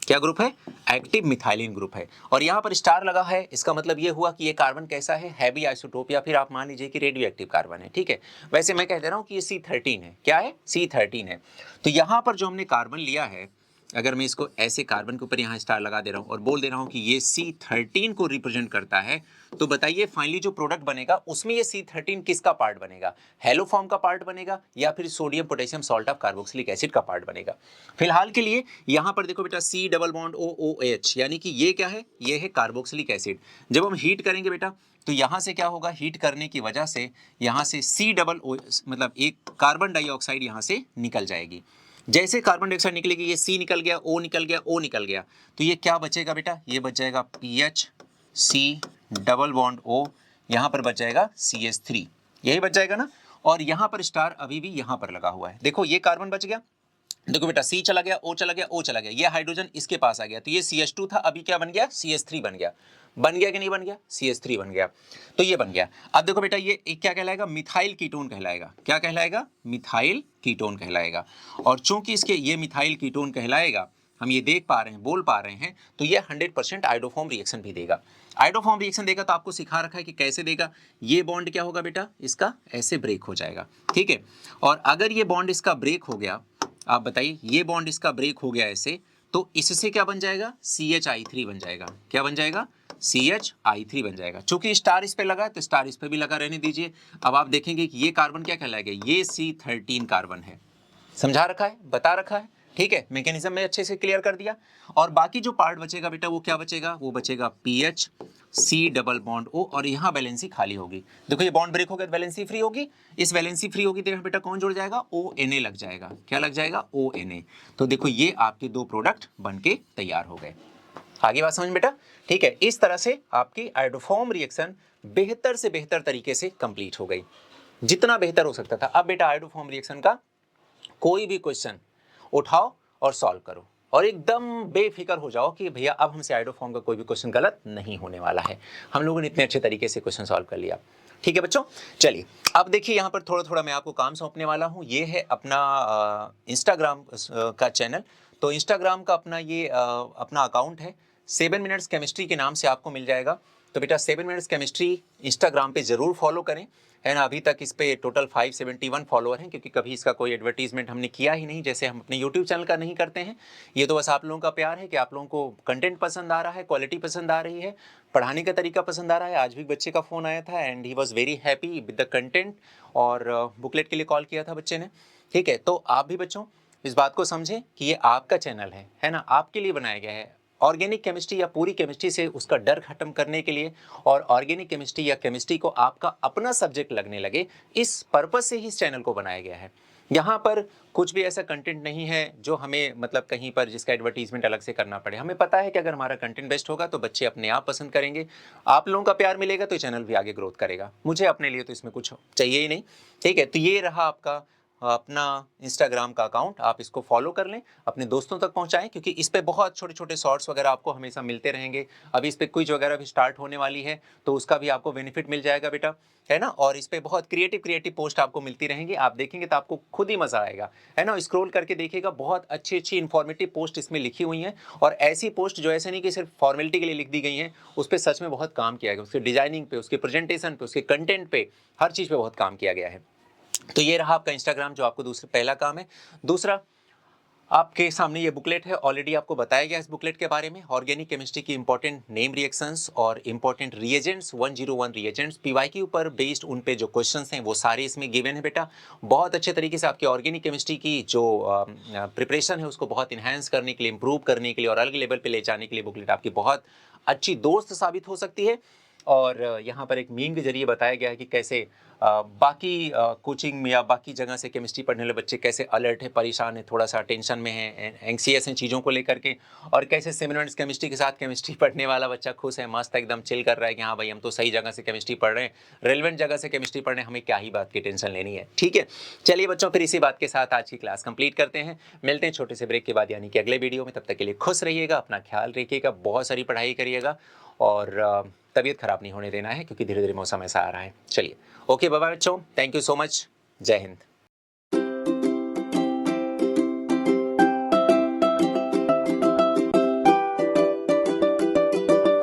क्या ग्रुप है? एक्टिव मिथाइलिन ग्रुप है। और यहाँ पर स्टार लगा है, इसका मतलब ये हुआ कि ये कार्बन कैसा है? हैवी आइसोटोप, या फिर आप मान लीजिए कि रेडियो एक्टिव कार्बन है। ठीक है, वैसे मैं कह दे रहा हूँ कि ये C13 है। क्या है? C13 है। तो यहाँ पर जो हमने कार्बन लिया है, अगर मैं इसको ऐसे कार्बन के ऊपर यहाँ स्टार लगा दे रहा हूँ और बोल दे रहा हूँ कि ये C13 को रिप्रेजेंट करता है, तो बताइए फाइनली जो प्रोडक्ट बनेगा उसमें ये C13 किसका पार्ट बनेगा? हेलो फॉर्म का पार्ट बनेगा या फिर sodium potassium salt of carboxylic acid का पार्ट बनेगा? फिलहाल के लिए यहाँ पर देखो बेटा C डबल बॉन्ड OOH, यानी कि ये क्या है? ये है कार्बोक्सिलिक एसिड। जब हम हीट करेंगे बेटा तो यहाँ से क्या होगा? हीट करने की वजह से यहाँ से C डबल O मतलब एक कार्बन डाइऑक्साइड यहाँ से निकल जाएगी। जैसे कार्बन डाइऑक्साइड निकलेगी, ये C निकल गया, O निकल गया, O निकल गया, तो ये क्या बचेगा बेटा? ये बच जाएगा PH C double bond O, यहाँ पर बच जाएगा CH3, यही बच जाएगा ना। और यहाँ पर स्टार अभी भी यहाँ पर लगा हुआ है। देखो ये कार्बन बच गया, देखो बेटा C चला गया, O चला गया, O चला गया, ये हाइड्रोजन इसके पास आ गया, तो ये CH2 था, अभी क्या बन गया? CH3 बन गया। बन गया कि नहीं बन गया? CH3 बन गया, तो ये बन गया। अब देखो बेटा ये एक क्या कहलाएगा? मिथाइल कीटोन कहलाएगा। क्या कहलाएगा? मिथाइल कीटोन कहलाएगा। और चूंकि इसके ये मिथाइल कीटोन कहलाएगा, हम ये देख पा रहे हैं, बोल पा रहे हैं, तो ये 100% आइडोफॉर्म रिएक्शन भी देगा। आइडोफॉर्म रिएक्शन देगा तो आपको सिखा रखा है कि कैसे देगा। ये बॉन्ड क्या होगा बेटा? इसका ऐसे ब्रेक हो जाएगा। ठीक है, और अगर ये बॉन्ड इसका ब्रेक हो गया, आप बताइए ये बॉन्ड इसका ब्रेक हो गया ऐसे, तो इससे क्या बन जाएगा? CHI3 बन जाएगा। क्या बन जाएगा? CHI3 बन जाएगा। चूंकि स्टार इस पे लगा है तो स्टार इस पे भी लगा रहने दीजिए। अब आप देखेंगे कि ये कार्बन क्या कहलाएगा? ये C13 कार्बन है। समझा रखा है, बता रखा है। ठीक है, मैकेनिज्म में अच्छे से क्लियर कर दिया। और बाकी जो पार्ट बचेगा बेटा वो क्या बचेगा? वो बचेगा PH C double bond O, और यहाँ वैलेंसी खाली होगी। देखो ये बॉन्ड ब्रेक हो गया तो वैलेंसी फ्री होगी। इस वैलेंसी फ्री होगी तो बेटा कौन जुड़ जाएगा? ONA लग जाएगा। क्या लग जाएगा? ONA। तो देखो ये आपके दो प्रोडक्ट बन के तैयार हो गए। आगे बात समझ बेटा? ठीक है, इस तरह से आपकी आइडोफॉर्म रिएक्शन बेहतर से बेहतर तरीके से कंप्लीट हो गई, जितना बेहतर हो सकता था। अब बेटा आइडोफॉर्म रिएक्शन का कोई भी क्वेश्चन उठाओ और सॉल्व करो, और एकदम बेफिक्र हो जाओ कि भैया अब हमसे आइडोफॉर्म का कोई भी क्वेश्चन गलत नहीं होने वाला है। हम लोगों ने इतने अच्छे तरीके से क्वेश्चन सॉल्व कर लिया। ठीक है बच्चों, चलिए अब देखिए यहाँ पर थोड़ा थोड़ा मैं आपको काम सौंपने वाला हूँ। ये है अपना इंस्टाग्राम का चैनल। तो इंस्टाग्राम का अपना ये अपना अकाउंट है, 7 मिनट्स केमिस्ट्री के नाम से आपको मिल जाएगा। तो बेटा 7 मिनट्स केमिस्ट्री इंस्टाग्राम पे जरूर फॉलो करें, है ना। अभी तक इस पे टोटल 571 फॉलोअर हैं, क्योंकि कभी इसका कोई एडवर्टीजमेंट हमने किया ही नहीं, जैसे हम अपने यूट्यूब चैनल का नहीं करते हैं। ये तो बस आप लोगों का प्यार है कि आप लोगों को कंटेंट पसंद आ रहा है, क्वालिटी पसंद आ रही है, पढ़ाने का तरीका पसंद आ रहा है। आज भी बच्चे का फ़ोन आया था and he was very happy with the content, और बुकलेट के लिए कॉल किया था बच्चे ने। ठीक है, तो आप भी बच्चों इस बात को समझें कि ये आपका चैनल है ना, आपके लिए बनाया गया है। ऑर्गेनिक केमिस्ट्री या पूरी केमिस्ट्री से उसका डर खत्म करने के लिए, और ऑर्गेनिक केमिस्ट्री या केमिस्ट्री को आपका अपना सब्जेक्ट लगने लगे, इस पर्पस से ही इस चैनल को बनाया गया है। यहाँ पर कुछ भी ऐसा कंटेंट नहीं है जो हमें मतलब कहीं पर जिसका एडवर्टीजमेंट अलग से करना पड़े। हमें पता है कि अगर हमारा कंटेंट बेस्ट होगा तो बच्चे अपने आप पसंद करेंगे, आप लोगों का प्यार मिलेगा तो चैनल भी आगे ग्रोथ करेगा। मुझे अपने लिए तो इसमें कुछ चाहिए ही नहीं। ठीक है, तो ये रहा आपका अपना इंस्टाग्राम का अकाउंट, आप इसको फॉलो कर लें, अपने दोस्तों तक पहुंचाएं, क्योंकि इस पे बहुत छोटे छोटे शॉर्ट्स वगैरह आपको हमेशा मिलते रहेंगे। अभी इस पे क्विज वगैरह भी स्टार्ट होने वाली है, तो उसका भी आपको बेनिफिट मिल जाएगा बेटा, है ना। और इस पे बहुत क्रिएटिव पोस्ट आपको मिलती रहेंगी, आप देखेंगे तो आपको खुद ही मजा आएगा, है ना। स्क्रॉल करके देखिएगा, बहुत अच्छी अच्छी इन्फॉर्मेटिव पोस्ट इसमें लिखी हुई हैं, और ऐसी पोस्ट जो ऐसे नहीं कि सिर्फ फॉर्मेलिटी के लिए लिख दी गई हैं, उस पर सच में बहुत काम किया गया, उसके डिजाइनिंग पे, उसके प्रेजेंटेशन पे, उसके कंटेंट पे, हर चीज़ पे बहुत काम किया गया है। तो ये रहा आपका इंस्टाग्राम, जो आपको दूसरा पहला काम है। दूसरा, आपके सामने ये बुकलेट है, ऑलरेडी आपको बताया गया इस बुकलेट के बारे में, ऑर्गेनिक केमिस्ट्री की इंपॉर्टेंट नेम रिएक्शंस और इंपॉर्टेंट रिएजेंट्स, 101 रिएजेंट्स पीवाईक्यू पर बेस्ड, उन पे जो क्वेश्चंस हैं वो सारे इसमें गिवन है बेटा। बहुत अच्छे तरीके से आपकी ऑर्गेनिक केमिस्ट्री की जो प्रिपरेशन है उसको बहुत इन्हांस करने के लिए, इंप्रूव करने के लिए और अलग लेवल पे ले जाने के लिए बुकलेट आपकी बहुत अच्छी दोस्त साबित हो सकती है। और यहाँ पर एक मीम के जरिए बताया गया है कि कैसे बाकी कोचिंग में या बाकी जगह से केमिस्ट्री पढ़ने वाले बच्चे कैसे अलर्ट है, परेशान है, थोड़ा सा टेंशन में है, एंग्सियस हैं चीज़ों को लेकर के, और कैसे सिमिलर केमिस्ट्री के साथ केमिस्ट्री पढ़ने वाला बच्चा खुश है, मस्त एकदम चिल कर रहा है कि हाँ भाई हम तो सही जगह से केमिस्ट्री पढ़ रहे हैं, रेलिवेंट जगह से केमिस्ट्री पढ़ रहे हैं, हमें क्या ही बात की टेंशन लेनी है। ठीक है, चलिए बच्चों, फिर इसी बात के साथ आज की क्लास कंप्लीट करते हैं। मिलते हैं छोटे से ब्रेक के बाद, यानी कि अगले वीडियो में। तब तक के लिए खुश रहिएगा, अपना ख्याल रखिएगा, बहुत सारी पढ़ाई करिएगा और तबीयत खराब नहीं होने देना है, क्योंकि धीरे धीरे मौसम ऐसा आ रहा है। चलिए, ओके, बाय बाय बच्चों, थैंक यू सो मच, जय हिंद।